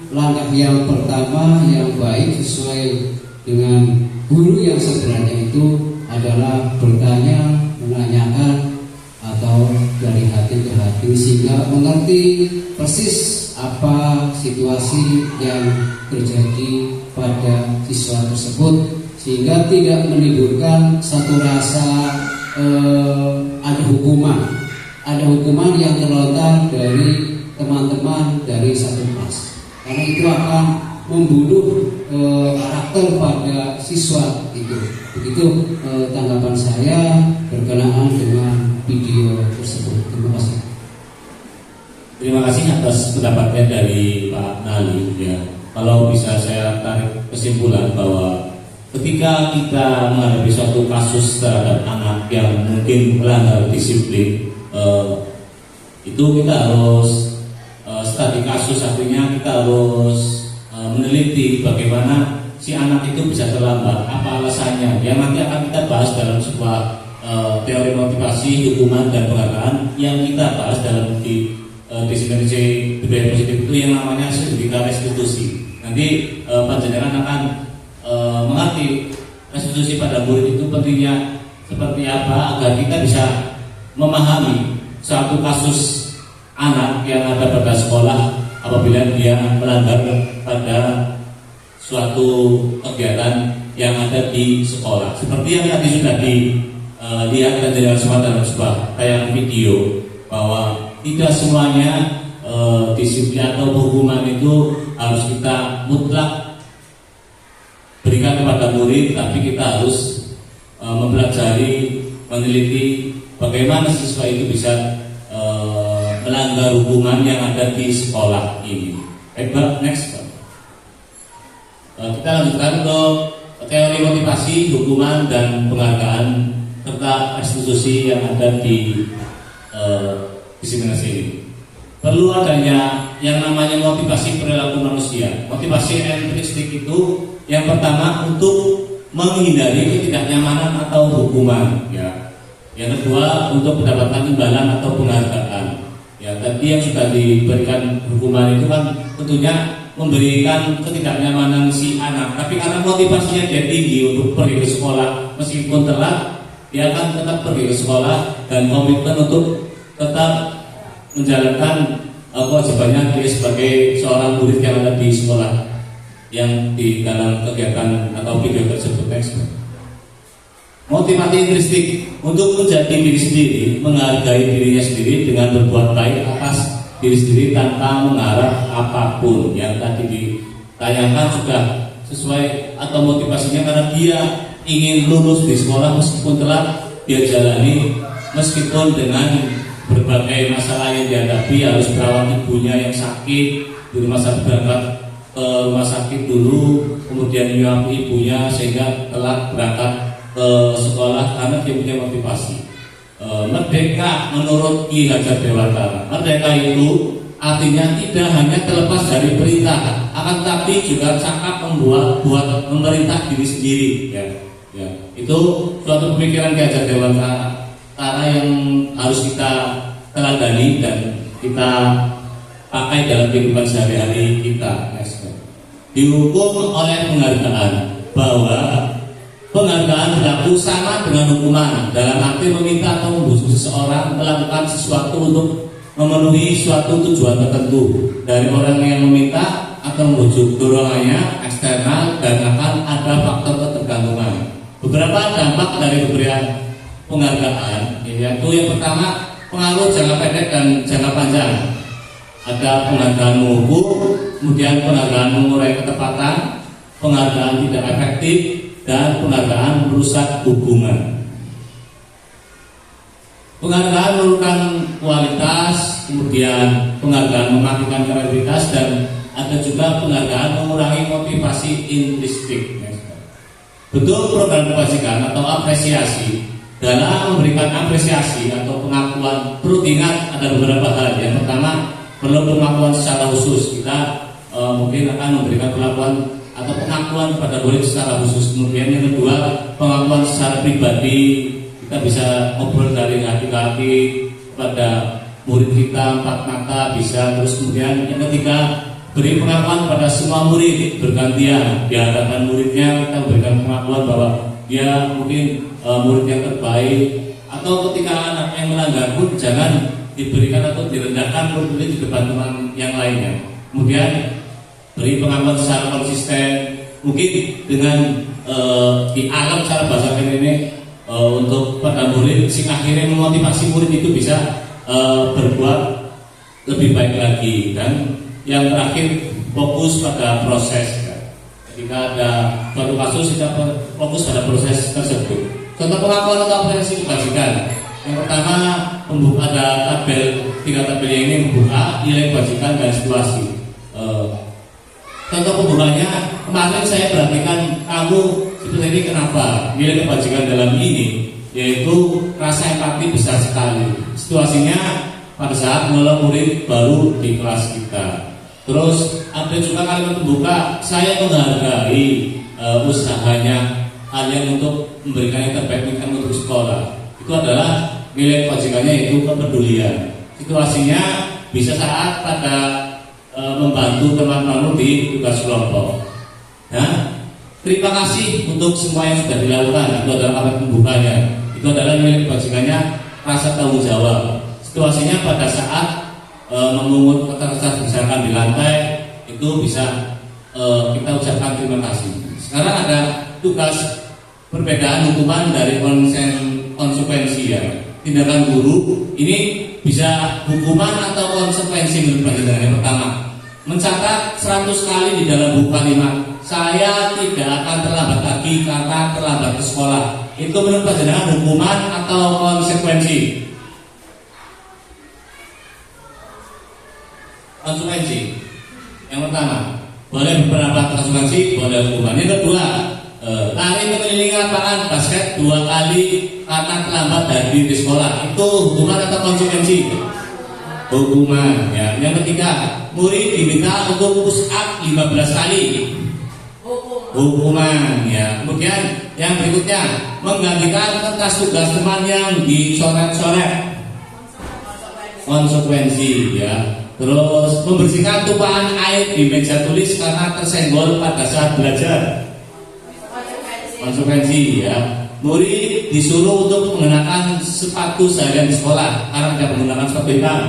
H: langkah yang pertama yang baik sesuai dengan guru yang sebenarnya itu adalah bertanya, menanyakan, atau dari hati ke hati sehingga mengerti persis apa situasi yang terjadi pada siswa tersebut, sehingga tidak menimbulkan satu rasa ada hukuman yang terlontar dari teman-teman dari satu kelas, karena itu akan membunuh karakter pada siswa itu. Begitu tanggapan saya berkenaan dengan video tersebut. Terima kasih.
C: Terima kasih atas pendapatnya dari Pak Nali. Ya, kalau bisa saya tarik kesimpulan bahwa ketika kita menghadapi suatu kasus terhadap anak yang mungkin melanggar disiplin, itu kita harus studi kasus, artinya kita harus meneliti bagaimana si anak itu bisa terlambat, apa alasannya, yang nanti akan kita bahas dalam sebuah teori motivasi, hukuman, dan penghargaan yang kita bahas dalam di definisi budaya positif itu yang namanya sebuah restitusi. Nanti panjenengan akan mengerti restitusi pada murid itu pentingnya seperti apa agar kita bisa memahami suatu kasus anak yang ada pada sekolah apabila dia melanggar pada suatu kegiatan yang ada di sekolah. Seperti yang tadi sudah dilihat dan jelas dalam sebuah tayangan video bahwa tidak semuanya disiplin atau hukuman itu harus kita mutlak berikan kepada murid, tapi kita harus mempelajari, meneliti bagaimana siswa itu bisa melanggar hukuman yang ada di sekolah ini. Baik, next. Kita lanjutkan untuk teori motivasi, hukuman, dan penghargaan serta restitusi yang ada di diseminasi ini. Perlu adanya yang namanya motivasi perilaku manusia. Motivasi entristik itu yang pertama untuk menghindari ketidaknyamanan atau hukuman, ya. Yang kedua untuk mendapatkan imbalan atau penghargaan. Ya, tadi yang sudah diberikan hukuman itu kan tentunya memberikan ketidaknyamanan si anak, tapi karena motivasinya dia tinggi untuk pergi ke sekolah meskipun telat, dia akan tetap pergi ke sekolah dan komitmen untuk tetap menjalankan kewajibannya dia sebagai seorang murid yang ada di sekolah yang di dalam kegiatan atau video tersebut. Motivasi intristik untuk menjadi diri sendiri, menghargai dirinya sendiri dengan berbuat baik atas diri sendiri tanpa mengharap apapun. Yang tadi ditayangkan sudah sesuai atau motivasinya karena dia ingin lulus di sekolah meskipun telat, dia jalani meskipun dengan berbagai masalah yang dihadapi, harus merawat ibunya yang sakit di rumah sakit, berangkat ke rumah sakit dulu, kemudian menyuapi ibunya sehingga telat berangkat ke sekolah karena dia punya motivasi. Merdeka menurut Ki Hajar Dewantara, merdeka itu artinya tidak hanya terlepas dari perintah, akan tetapi juga cakap buat memerintah diri sendiri. Ya. Itu suatu pemikiran Ki Hajar Dewantara yang harus kita teladani dan kita pakai dalam kehidupan sehari-hari kita. Dihukum oleh penghargaan, bahwa penghargaan berlaku sama dengan hukuman dalam arti meminta atau membujuk seseorang melakukan sesuatu untuk memenuhi suatu tujuan tertentu dari orang yang meminta atau membujuk, dorongannya eksternal dan akan ada faktor ketergantungan. Beberapa dampak dari pemberian penghargaan yaitu yang pertama pengaruh jangka pendek dan jangka panjang. Ada penghargaan mengukur, kemudian penghargaan mengurai ketepatan, penghargaan tidak efektif, dan penghargaan merusak hubungan. Penghargaan menurunkan kualitas, kemudian penghargaan mematikan kredibilitas, dan ada juga penghargaan mengurangi motivasi intristik. Bentuk program kebajikan atau apresiasi. Dalam memberikan apresiasi atau pengakuan, perlu diingat ada beberapa hal. Yang pertama, perlu pengakuan secara khusus. Kita mungkin akan memberikan pengakuan atau pengakuan kepada murid secara khusus. Kemudian yang kedua, pengakuan secara pribadi. Kita bisa ngobrol dari hati ke hati, pada murid kita 4 mata bisa. Terus kemudian yang ketiga, beri pengakuan pada semua murid bergantian di hadapan muridnya. Kita berikan pengakuan bahwa dia mungkin murid yang terbaik, atau ketika anak yang melanggar pun jangan diberikan atau direndahkan murid di depan teman yang lainnya. Kemudian beri pengakuan secara konsisten, mungkin dengan di alam cara bahasa ini untuk pada murid, sing akhirnya memotivasi murid itu bisa berbuat lebih baik lagi. Dan yang terakhir, fokus pada proses. Ketika ada suatu kasus, kita fokus pada proses tersebut. Contoh pengakuan atau apresiasi kebajikan. Yang pertama, ada tabel, 3 tabel yang ini membuka nilai kebajikan dan situasi. Contoh pembukanya, kemarin saya perhatikan kamu seperti ini, kenapa? Nilai kebajikan dalam ini yaitu rasa empati besar sekali. Situasinya pada saat menolong murid baru di kelas kita. Terus ada juga kalimat pembuka, saya menghargai usahanya kalian untuk memberikan yang terbaik untuk sekolah. Itu adalah nilai kebajikannya, yaitu kepedulian. Situasinya bisa saat pada membantu teman-teman di tugas kelompok. Nah, terima kasih untuk semua yang sudah dilakukan. Itu adalah kalimat pembukanya. Itu adalah nilai kebajikannya, rasa tanggung jawab. Situasinya pada saat memungut kertas misalkan di lantai, itu bisa kita ucapkan terima kasih. Sekarang ada tugas perbedaan hukuman dari konsekuensi ya. Tindakan guru ini bisa hukuman atau konsekuensi menurut pelajaran. Yang pertama, mencatat 100 kali di dalam buku kalimat, saya tidak akan terlambat lagi karena terlambat ke sekolah. Itu menurut pelajaran hukuman atau konsekuensi? Konsekuensi. Yang pertama, boleh berpendapat konsekuensi, boleh hukuman. Yang kedua, lari mengelilingi lapangan basket 2 kali karena terlambat dari di sekolah. Itu hukuman atau konsekuensi? Hukuman ya. Yang ketiga, murid diminta untuk push up 15 kali. Hukuman ya. Kemudian yang berikutnya, menggantikan kertas tugas teman yang dicoret-coret. Konsekuensi ya. Terus membersihkan tumpahan air di meja tulis karena tersenggol pada saat belajar. Konsekuensi ya. Murid disuruh untuk mengenakan sepatu seharian di sekolah karena tidak menggunakan sepatu hitam.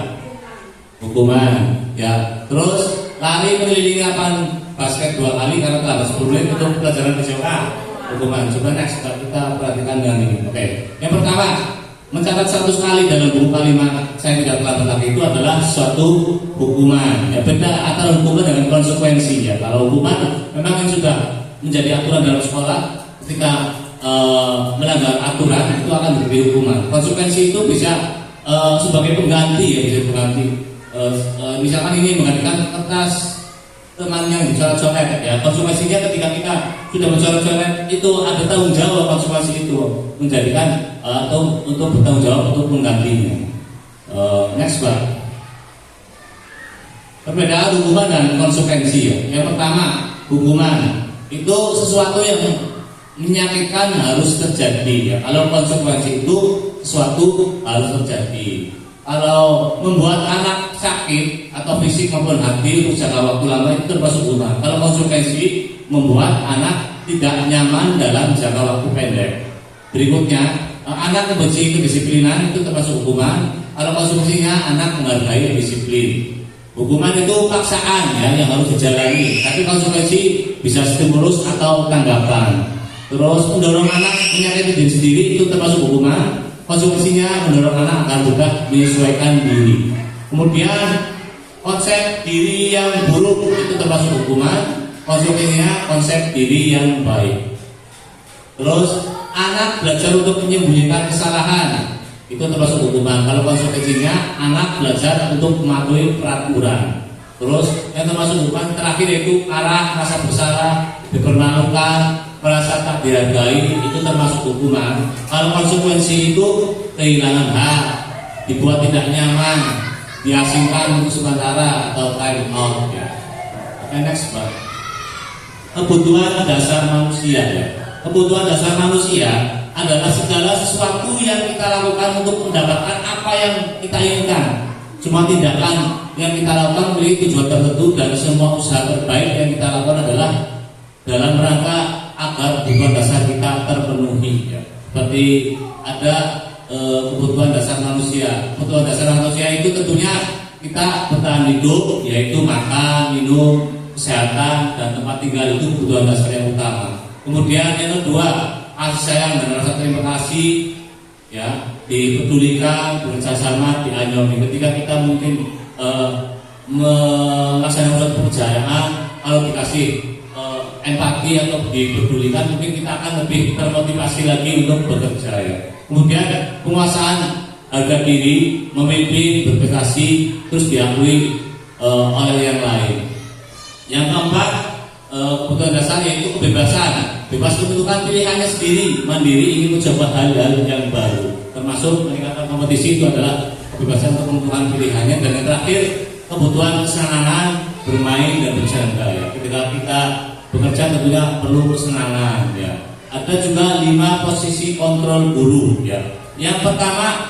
C: Hukuman ya. Terus lari mengelilingi lapangan basket 2 kali karena terlambat 10 menit untuk pelajaran BCOA. Hukuman. Coba next kita perhatikan dengan ini. Oke. Yang pertama, mencatat 100 kali dalam buku kalimat saya tidak terlambat lagi, itu adalah suatu hukuman. Ya, beda antara hukuman dengan konsekuensi ya. Kalau hukuman memang yang sudah menjadi aturan dalam sekolah, ketika melanggar aturan itu akan diberi hukuman. Konsekuensi itu bisa sebagai pengganti ya, bisa pengganti. Misalkan ini menggantikan kertas teman yang dicoret-coret ya. Konsekuensinya ketika kita sudah mencoret-coret itu ada tanggung jawab, konsekuensi itu menjadikan atau untuk bertanggung jawab untuk menggantinya. Next Pak. Perbedaan hukuman dan konsekuensi ya. Yang pertama, hukuman itu sesuatu yang menyakitkan harus terjadi ya. Kalau konsekuensi itu sesuatu harus terjadi. Kalau membuat anak sakit atau fisik maupun hati untuk jangka waktu lama itu termasuk hukuman. Kalau konsekuensi membuat anak tidak nyaman dalam jangka waktu pendek. Berikutnya, anak membenci kedisiplinan itu termasuk hukuman. Kalau konsekuensinya anak menghargai disiplin. Hukuman itu paksaan ya yang harus dijalani. Tapi konsekuensi bisa stimulus atau tanggapan. Terus mendorong anak menyakiti diri sendiri itu termasuk hukuman. Konsekuensinya mendorong anak akan juga menyesuaikan diri. Kemudian konsep diri yang buruk itu termasuk hukuman. Konsekuensinya konsep diri yang baik. Terus anak belajar untuk menyembunyikan kesalahan itu termasuk hukuman. Kalau konsekuensinya anak belajar untuk mematuhi peraturan. Terus yang termasuk hukuman terakhir yaitu arah rasa bersalah, dipermalukan, merasa tak dihargai, itu termasuk hukuman. Kalau konsekuensi itu kehilangan hak, dibuat tidak nyaman, diasingkan untuk sementara atau time out ya. Oke, next Pak. Kebutuhan dasar manusia ya. Kebutuhan dasar manusia adalah segala sesuatu yang kita lakukan untuk mendapatkan apa yang kita inginkan. Semua tindakan yang kita lakukan memiliki tujuan tertentu dan semua usaha terbaik yang kita lakukan adalah dalam rangka agar kebutuhan dasar kita terpenuhi. Seperti ada kebutuhan dasar manusia. Kebutuhan dasar manusia itu tentunya kita bertahan hidup, yaitu makan, minum, kesehatan, dan tempat tinggal. Itu kebutuhan dasar yang utama. Kemudian yang kedua, kasih sayang dan rasa terima kasih, ya, dipedulikan, bekerjasama, diayomi. Ketika kita mungkin melaksanakan suatu pekerjaan, kalau dikasih empati atau dipedulikan, mungkin kita akan lebih termotivasi lagi untuk bekerja, ya. Kemudian penguasaan harga diri, memimpin, berprestasi, terus diakui oleh yang lain. Yang keempat, kebutuhan dasar yaitu kebebasan, bebas menentukan pilihannya sendiri, mandiri, ingin mencoba hal-hal yang baru, termasuk meningkatkan kompetisi. Itu adalah kebebasan untuk menentukan pilihannya. Dan yang terakhir, kebutuhan kesenangan, bermain dan bercanda, ya. Ketika kita bekerja tentunya perlu kesenangan, ya. Ada juga 5 posisi kontrol guru, ya. Yang pertama,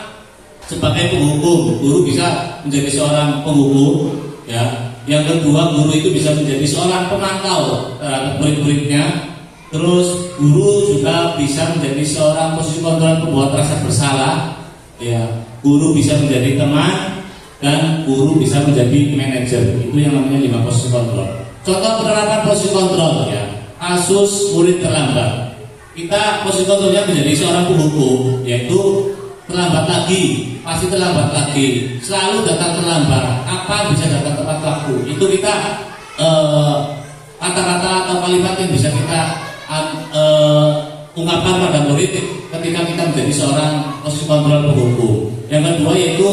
C: sebagai penghukum, guru bisa menjadi seorang penghukum, ya. Yang kedua, guru itu bisa menjadi seorang pemantau terhadap murid-muridnya. Terus guru juga bisa menjadi seorang posisi kontrol pembuat rasa bersalah, ya. Guru bisa menjadi teman, dan guru bisa menjadi manajer. Itu yang namanya 5 posisi kontrol. Contoh penerapan posisi kontrol, ya. Kasus murid terlambat. Kita posisi kontrolnya menjadi seorang penghukum, yaitu terlambat lagi, pasti terlambat lagi, selalu datang terlambat, apa bisa datang tepat waktu. Itu kita kata-kata atau kalimat yang bisa kita ungkapkan pada murid ketika kita menjadi seorang posisi kontrol penghukum. Yang kedua yaitu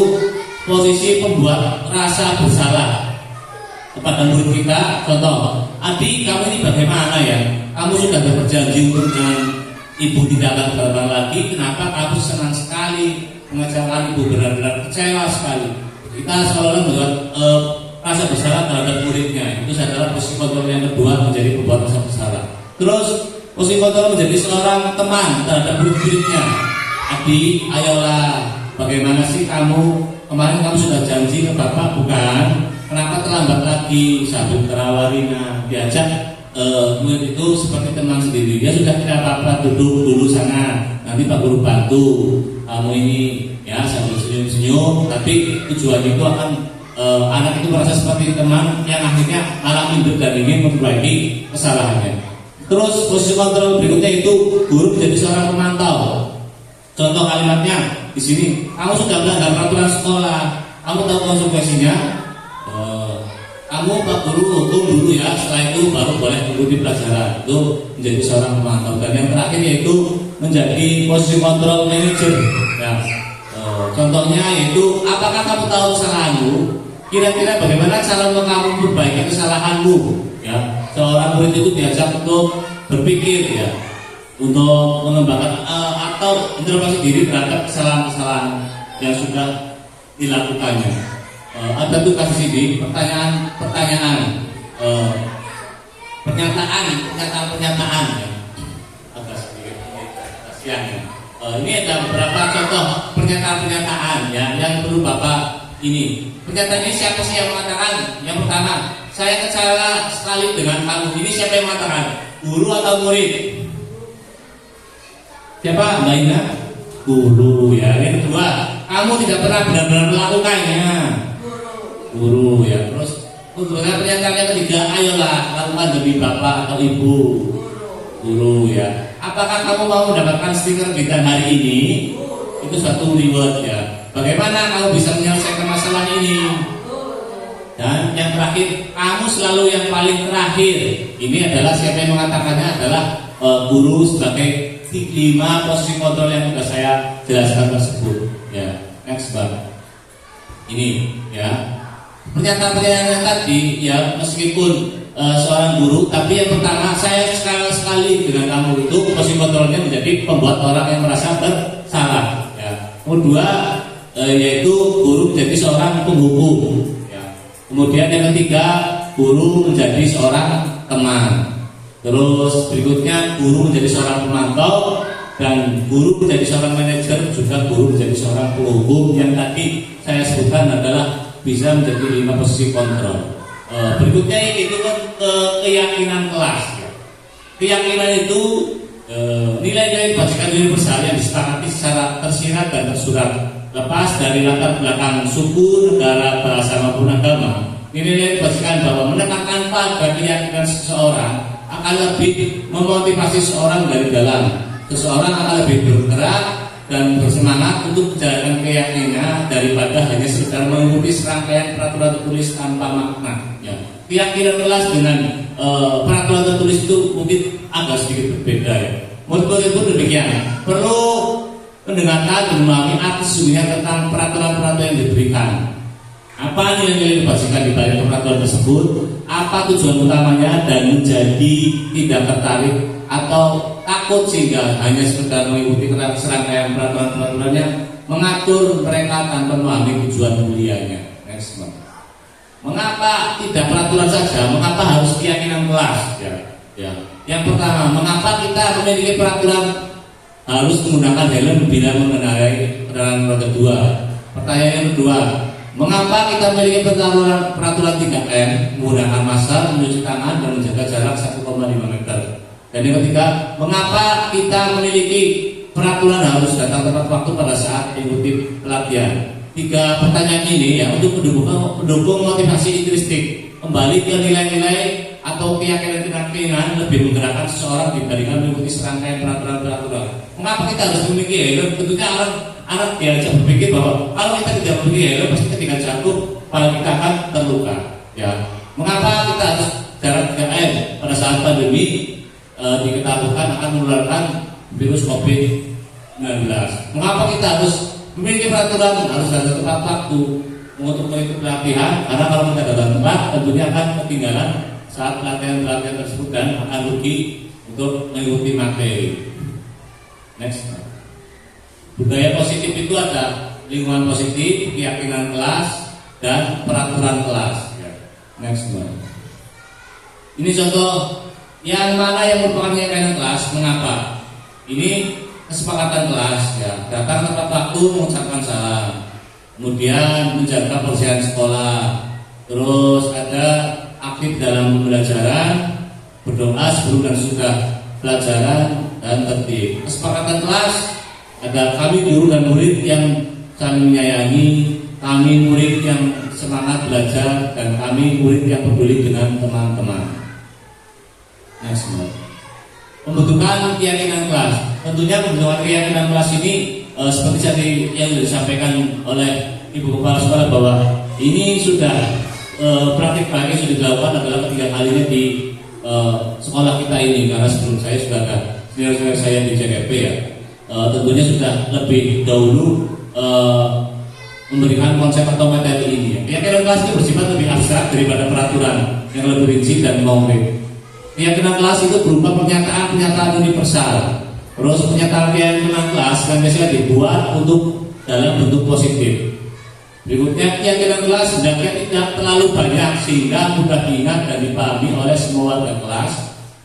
C: posisi pembuat rasa bersalah kepada murid kita. Contoh, adik, kamu ini bagaimana, ya? Kamu sudah berjanji untuk dengan ibu tidak akan berulang lagi. Kenapa kamu senang sekali mengecewakan ibu, benar-benar kecewa sekali? Kita seolah-olah membuat rasa bersalah terhadap muridnya. Itu adalah posisi kontrol yang kedua, menjadi pembuat rasa bersalah. Terus posisi kontrol menjadi seorang teman terhadap murid-muridnya. Adik, ayolah, bagaimana sih kamu? Kemarin kamu sudah janji ke bapak, bukan? Kenapa terlambat lagi? Sambil terawarinya, diajak murid itu seperti teman sendiri. Dia sudah tidak apa-apa, duduk dulu sana, nanti Pak Guru bantu kamu ini, ya, sambil senyum-senyum. Tapi tujuan itu akan anak itu merasa seperti teman yang akhirnya malah minder dan ingin memperbaiki kesalahannya. Terus posisi kontrol berikutnya itu guru menjadi seorang pemantau. Contoh kalimatnya di sini, kamu sudah melanggar peraturan sekolah, kamu tahu konsekuensinya. Kamu Pak Guru hukum dulu, ya, setelah itu baru boleh mengikuti pelajaran. Itu menjadi seorang pemantau. Dan yang terakhir yaitu menjadi posisi kontrol manager, ya. Contohnya yaitu, apakah kamu tahu kesalahanmu? Kira-kira bagaimana cara untuk kamu memperbaiki kesalahanmu, ya. Seorang murid itu diajak untuk berpikir, ya, untuk mengembangkan atau introspeksi diri terhadap kesalahan-kesalahan yang sudah dilakukannya. Ada tuh kasih sini pernyataan, ya. Agak sedikit kasihan, ya. Ini ada beberapa contoh pernyataan, ya, yang perlu Bapak ini. Pernyataan ini siapa sih yang mengatakan? Yang pertama, saya kecewa sekali dengan kamu. Ini siapa yang mengatakan? Guru atau murid? Siapa? Mbak Ina? Guru, ya. Yang kedua, kamu tidak pernah benar-benar melakukannya. Guru, ya. Terus kemudian pernyataan yang ketiga, ayolah lakukan demi bapak atau ibu. Guru, ya. Apakah kamu mau mendapatkan stiker bintang hari ini? Itu satu reward, ya. Bagaimana kamu bisa menyelesaikan masalah ini? Dan yang terakhir, kamu selalu yang paling terakhir. Ini adalah siapa yang mengatakannya adalah guru sebagai 5 posisi kontrol yang sudah saya jelaskan tersebut, ya. Next, Bang. Ini, ya. Pernyataan-pernyataan yang tadi, ya, meskipun seorang guru, tapi yang pertama, saya sekali dengan kamu itu posisi kontrolnya menjadi pembuat orang yang merasa bersalah, ya. Kedua, yaitu guru menjadi seorang penghukum, ya. Kemudian yang ketiga, guru menjadi seorang teman. Terus berikutnya, guru menjadi seorang pemantau. dan guru menjadi seorang manajer, juga guru menjadi seorang penghukum yang tadi saya sebutkan adalah bisa menjadi 5 posisi kontrol. Berikutnya itu kan keyakinan kelas. Keyakinan itu nilai-nilai kebajikan universal yang disepakati secara tersirat dan tersurat, lepas dari latar belakang suku, negara, bahasa maupun agama. Nilai-nilai kebajikan bahwa menekankan pada keyakinan seseorang akan lebih memotivasi seseorang dari dalam. Seseorang akan lebih bergerak dan bersemangat untuk menjalankan keyakinannya daripada hanya sekedar mengikuti serangkaian peraturan tertulis tanpa makna. Ya. Keyakinan kelas dengan peraturan tertulis itu mungkin agak sedikit berbeda. Ya. Menurut itu demikian. Perlu mendengarkan dan memahami arti sesungguhnya tentang peraturan-peraturan yang diberikan. Apa nilai-nilai kebajikan di balik peraturan tersebut? Apa tujuan utamanya dan menjadi tidak tertarik atau takut sehingga hanya sekedar mengikuti serangkaian peraturan-peraturannya, mengatur mereka tanpa memahami tujuan mulianya. Next one. Mengapa tidak peraturan saja? Mengapa harus keyakinan kelas? Ya. Yang pertama, mengapa kita memiliki peraturan harus menggunakan helm bila mengendarai kendaraan roda 2? Pertanyaan yang kedua, mengapa kita memiliki peraturan 3M, menggunakan masker, mencuci tangan, dan menjaga jarak 1,5 meter? Dan yang ketiga, mengapa kita memiliki peraturan harus datang tepat waktu pada saat mengikuti pelatihan? 3 pertanyaan ini ya untuk mendukung motivasi intrinsik, kembali ke nilai-nilai atau keyakinan lebih menggerakkan seseorang dibandingkan mengikuti serangkaian peraturan-peraturan. Mengapa kita harus memiliki helm? Tentunya anak diajak berpikir bahwa kalau kita tidak memiliki helm, pasti ketika jatuh kita akan terluka. Ya. Mengapa kita harus jarak 3M pada saat pandemi? Diketahukan akan menularkan virus COVID-19. Mengapa kita harus memiliki peraturan harus datang tepat waktu untuk mengikuti pelatihan? Karena kalau kita datang tepat, tentunya akan ketinggalan saat pelatihan tersebut dan akan rugi untuk mengikuti materi. Next. Budaya positif itu ada lingkungan positif, keyakinan kelas, dan peraturan kelas. Next one. Ini contoh. Yang mana yang merupakan keyakinan kelas? Mengapa? Ini kesepakatan kelas ya. Datang tepat waktu, mengucapkan salam, kemudian menjaga kebersihan sekolah, terus ada aktif dalam pembelajaran, berdoa sebelum dan sudah pelajaran, dan tertib. Kesepakatan kelas ada kami guru dan murid yang saling menyayangi, kami murid yang semangat belajar, dan kami murid yang peduli dengan teman-teman. Next one. Pembentukan keyakinan kelas. Tentunya pembentukan keyakinan kelas ini seperti tadi yang disampaikan oleh Ibu Kepala Sekolah bahwa ini sudah praktik yang sudah dilakukan adalah ketiga kalinya di sekolah kita ini, karena sebelum saya sudah ada senior saya di JKP ya. Tentunya sudah lebih dahulu memberikan konsep atau materi ini. Keyakinan kelas itu bersifat lebih abstrak daripada peraturan yang lebih rinci dan konkret. Keyakinan kelas itu berupa pernyataan universal. Terus pernyataan keyakinan kelas yang biasanya dibuat untuk dalam bentuk positif. Berikutnya, keyakinan kelas hendaknya tidak terlalu banyak sehingga mudah diingat dan dipahami oleh semua warga kelas.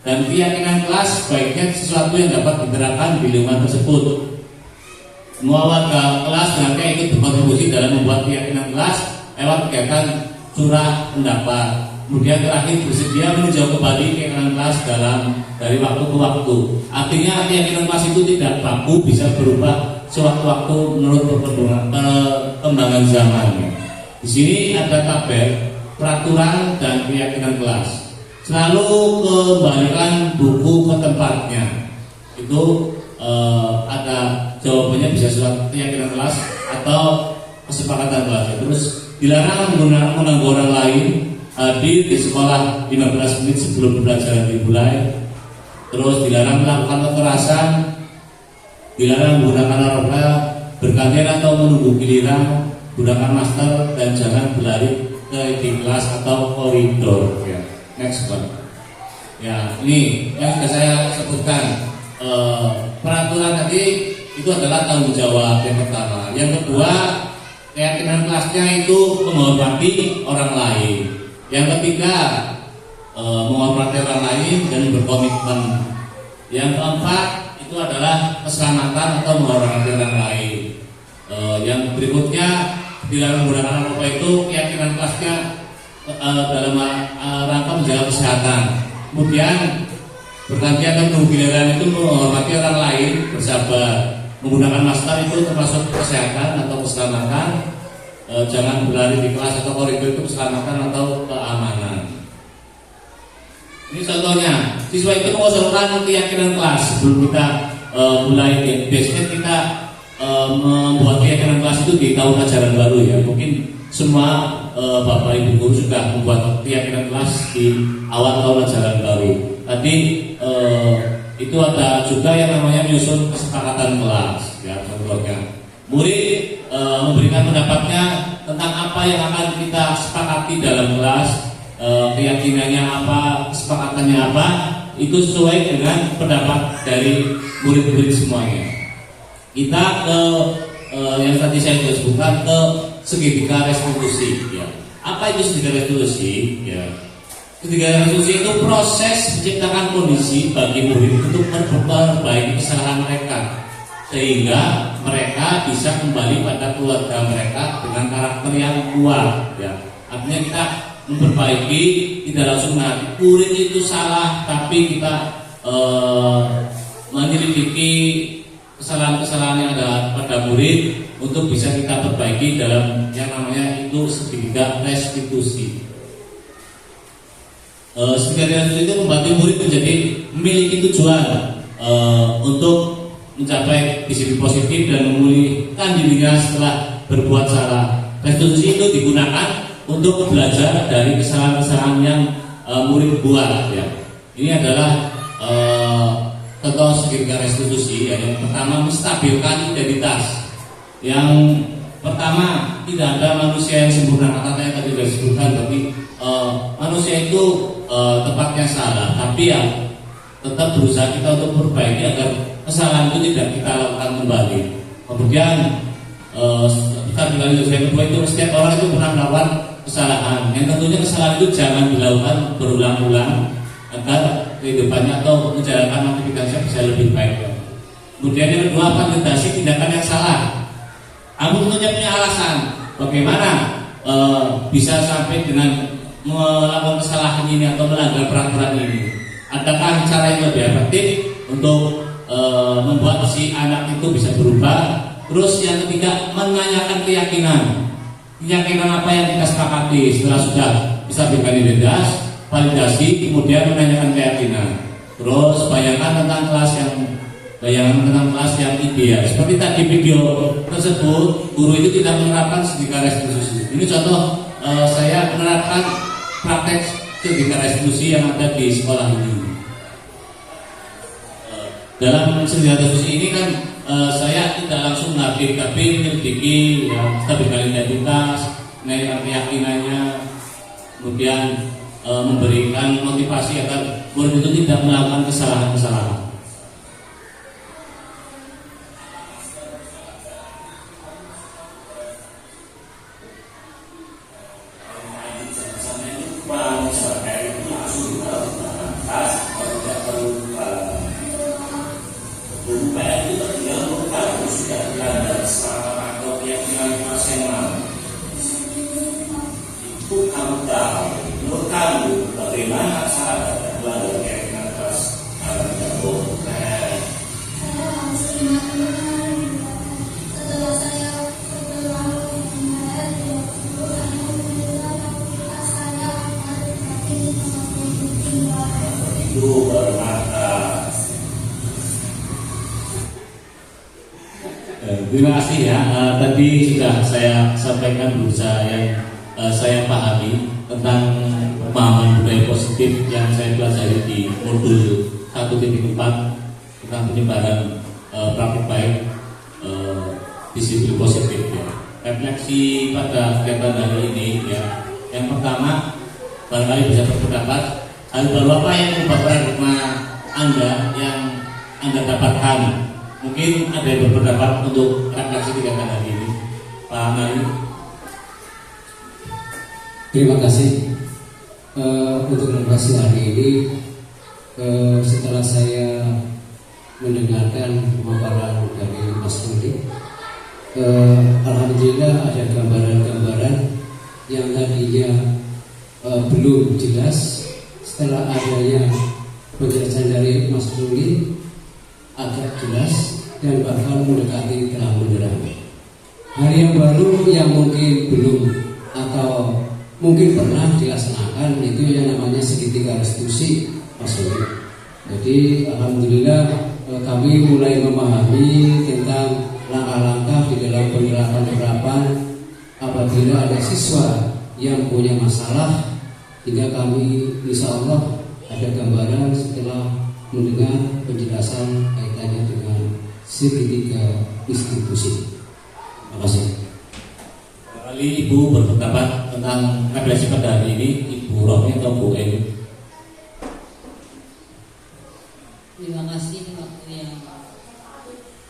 C: Dan keyakinan kelas sebaiknya sesuatu yang dapat diterapkan di lingkungan tersebut. Semua warga kelas hendaknya ikut berkontribusi dalam membuat keyakinan kelas lewat kegiatan curah pendapat. Kemudian terakhir bersedia meninjau kembali keyakinan kelas dari waktu ke waktu. Artinya keyakinan kelas itu tidak baku, bisa berubah sewaktu-waktu menurut perkembangan zaman. Di sini ada tabel peraturan dan keyakinan kelas. Selalu kembalikan buku ke tempatnya. Itu ada jawabannya, bisa surat keyakinan kelas atau kesepakatan kelas. Terus dilarang mengganggu orang lain, hadir di sekolah 15 menit sebelum pembelajaran dimulai. Terus dilarang melakukan kekerasan, dilarang menggunakan narkoba, bergantian atau menunggu giliran, gunakan masker, dan jangan berlari ke kelas atau koridor. Ya. Next one. Ya, ini yang sudah saya sebutkan. Peraturan tadi itu adalah tanggung jawab yang pertama. Yang kedua, keyakinan kelasnya itu menghormati orang lain. Yang ketiga, menghormati orang lain dan berkomitmen. Yang keempat itu adalah keselamatan atau menghormati orang lain. Yang berikutnya dilarang menggunakan narkoba itu keyakinan kelasnya dalam rangka menjaga kesehatan. Kemudian bergantian atau giliran itu menghormati orang lain, bersabar. Menggunakan masker itu termasuk kesehatan atau keselamatan. Jangan berlari di kelas atau koridor itu keselamatan atau keamanan. Ini contohnya, siswa itu mengusulkan keyakinan kelas sebelum kita mulai. Biasanya kita membuat keyakinan kelas itu di tahun ajaran baru ya. Mungkin semua bapak ibu guru sudah membuat keyakinan kelas di awal tahun ajaran baru. Tadi itu ada juga yang namanya menyusun kesepakatan kelas ya, contohnya murid memberikan pendapatnya tentang apa yang akan kita sepakati dalam kelas, keyakinannya apa, kesepakatannya apa, itu sesuai dengan pendapat dari murid-murid semuanya. Kita ke yang tadi saya sudah sebutkan, ke segitiga restitusi ya. Apa itu segitiga restitusi ya? Ketiga restitusi itu proses menciptakan kondisi bagi murid untuk memperbaiki kesalahan mereka sehingga mereka bisa kembali pada keluarga mereka dengan karakter yang kuat ya. Artinya kita memperbaiki, tidak langsung menghati murid itu salah, tapi kita menyelidiki kesalahan-kesalahan yang ada pada murid untuk bisa kita perbaiki dalam yang namanya itu segitiga restitusi. Segitiga restitusi itu membantu murid menjadi memiliki tujuan untuk mencapai disiplin positif dan memulihkan dirinya setelah berbuat salah. Restitusi itu digunakan untuk belajar dari kesalahan-kesalahan yang murid buat ya. Ini adalah contoh segitiga restitusi ya. Yang pertama, menstabilkan identitas. Yang pertama, tidak ada manusia yang sempurna. Katanya tadi sudah disebutkan, tapi manusia itu tempatnya salah, tapi ya tetap berusaha kita untuk memperbaiki agar kesalahan itu tidak kita lakukan kembali. Kemudian stabilitas yang kedua itu setiap orang itu pernah melakukan kesalahan. Yang tentunya kesalahan itu jangan dilakukan berulang-ulang agar kehidupannya atau menjalankan aktivitasnya bisa lebih baik. Kemudian yang kedua, validasi tindakan yang salah. Kamu tentunya punya alasan bagaimana bisa sampai dengan melakukan kesalahan ini atau melanggar peraturan ini. Adakah cara yang lebih efektif untuk membuat si anak itu bisa berubah? Terus yang ketiga, menanyakan keyakinan apa yang kita sepakati. Setelah sudah bisa berikan identitas, validasi, kemudian menanyakan keyakinan. Terus bayangan tentang kelas yang ideal. Seperti tadi video tersebut, guru itu tidak menerapkan segitiga restitusi. Ini contoh saya menerapkan praktek segitiga restitusi yang ada di sekolah ini. Dalam segitiga restitusi ini kan saya tidak langsung ngadil, tapi menyelidiki ya, stabilitas identitas, menanyakan keyakinannya, kemudian memberikan motivasi agar murid itu tidak melakukan kesalahan-kesalahan. Bagaimana cara belajar keyakinan kelas itu bermata. Terima kasih ya. Tadi sudah saya sampaikan berusaha yang saya pahami tentang pemahaman budaya positif yang saya pelajari di modul 1.4 tentang penyebaran praktik baik disiplin positif ya. Refleksi pada kegiatan hari ini ya. Yang pertama, barangkali bisa berpendapat hal baru apa yang mengubah paradigma Anda yang Anda dapatkan. Mungkin ada yang berpendapat untuk refleksi kegiatan hari ini, Pak Mari.
H: Terima kasih untuk refleksi hari ini. Setelah saya mendengarkan pemaparan dari Mas Rudi. Alhamdulillah ada gambaran-gambaran yang tadinya belum jelas, setelah adanya penjelasan dari Mas Rudi agak jelas dan bahkan mendekati terang benderang. Hal yang baru yang mungkin belum atau mungkin pernah dilaksanakan itu yang namanya segitiga restitusi, Mas Rudi. Jadi alhamdulillah kami mulai memahami tentang langkah-langkah di dalam penerapan apabila ada siswa yang punya masalah, hingga kami insya Allah ada gambaran setelah mendengar penjelasan kaitannya dengan segitiga distribusi. Terima kasih.
C: Kali Ibu berpendapat tentang refleksi pada hari ini, Ibu Rohmi atau Bu Eni?
B: Terima kasih waktu yang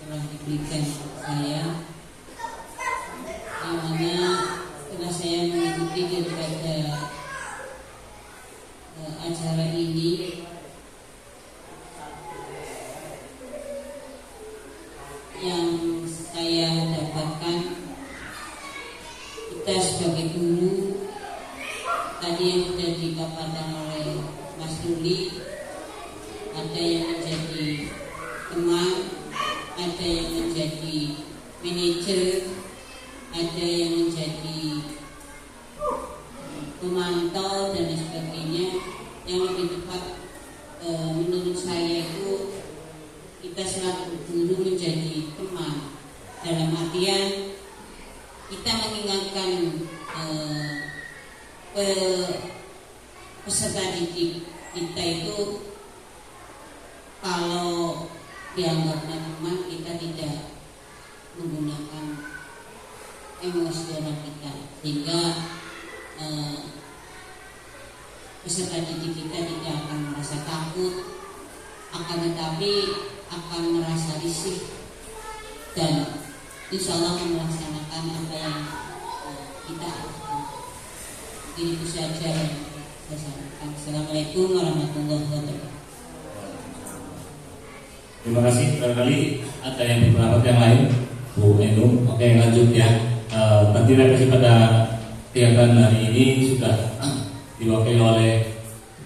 B: telah diberikan saya, yang mana setelah saya mengikuti daripada acara ini, yang saya dapatkan, kita sebagai guru tadi yang sudah dipaparkan oleh Mas Ruli, ada yang menjadi teman, ada yang menjadi manajer, ada yang menjadi pemantau dan sebagainya. Yang lebih tepat menurut saya itu kita selaku guru menjadi teman, dalam artian kita mengingatkan peserta didik kita itu, kalau dianggap teman, kita tidak menggunakan emosional kita, sehingga peserta didik kita tidak akan merasa takut, akan tetapi akan merasa risih dan insya Allah melaksanakan apa yang kita lakukan. Itu saja yang saya sampaikan. Assalamualaikum warahmatullahi wabarakatuh.
C: Terima kasih. Barangkali ada yang berpendapat yang lain, Bu Enung. Oke, lanjut ya. Nanti refleksi pada kegiatan hari ini sudah diwakili oleh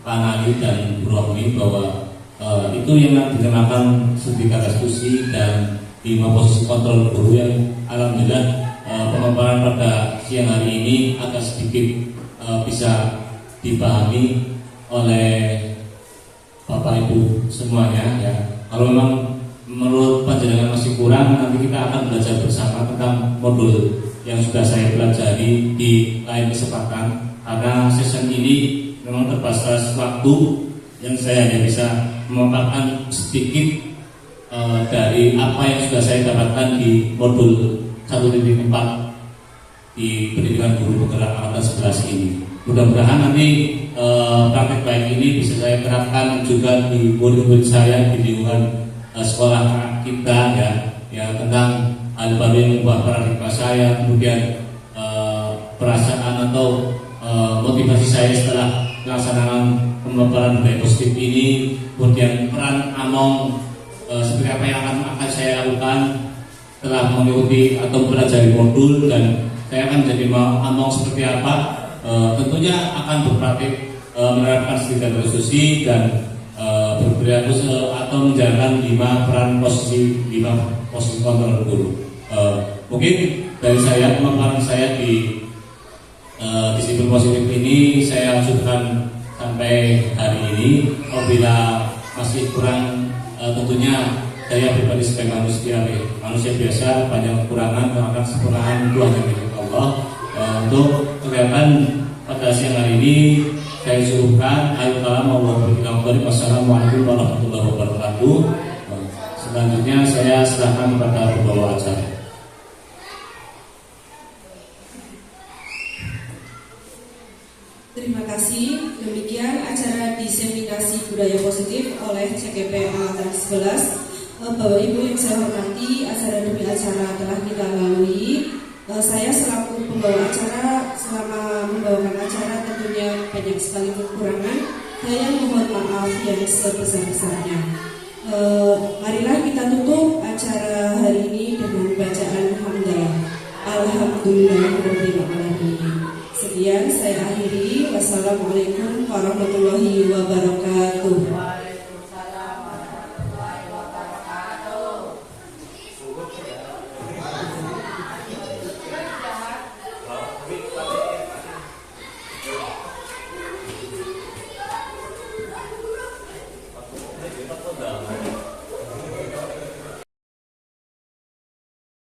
C: Pak Nadi dan Bu Rohmi bahwa itu yang dinamakan segitiga restitusi dan 5 posisi kontrol guru yang alhamdulillah pemaparan pada siang hari ini agak sedikit bisa dipahami oleh Bapak Ibu semuanya ya. Kalau memang menurut panjenengan masih kurang, nanti kita akan belajar bersama tentang modul yang sudah saya pelajari di lain kesempatan. Karena session ini memang terbatas waktu yang saya hanya bisa memaparkan sedikit dari apa yang sudah saya dapatkan di modul 1.4 di pendidikan guru penggerak angkatan 11 ini. Mudah-mudahan nanti praktek baik ini bisa saya terapkan juga di murid-murid saya di lingkungan sekolah kita ya tentang hal baru yang mengubah paradigma saya, kemudian perasaan atau motivasi saya setelah melaksanakan pemaparan budaya positif ini, kemudian peran Among seperti apa yang akan saya lakukan setelah mengikuti atau mempelajari modul, dan saya akan menjadi Among seperti apa. Tentunya akan berpraktik menerapkan segitiga restitusi dan berperilaku atau menjalankan 5 peran posisi kontrol guru. Mungkin dari saya, pemaparan saya di disiplin positif ini saya lanjutkan sampai hari ini. Apabila masih kurang, tentunya saya pribadi sebagai manusia biasa banyak kekurangan, karena kesempurnaan itu hanya milik Allah. Untuk kegiatan pada siang hari ini saya suruhkan ayo kalam Allah berkata. Wassalamualaikum warahmatullahi wabarakatuh. Selanjutnya saya serahkan kepada pembawa acara.
A: Terima kasih. Demikian acara diseminasi budaya positif oleh CKP Angkatan 11. Bapak Ibu yang saya hormati, acara demi acara telah kita lalui. Saya selaku pembawa acara, selama membawakan acara tentunya banyak sekali kekurangan. Saya mohon maaf yang sebesar-besarnya. Marilah kita tutup acara hari ini dengan bacaan hamdalah. Alhamdulillahirabbil alamin. Sekian saya akhiri. Wassalamualaikum warahmatullahi wabarakatuh.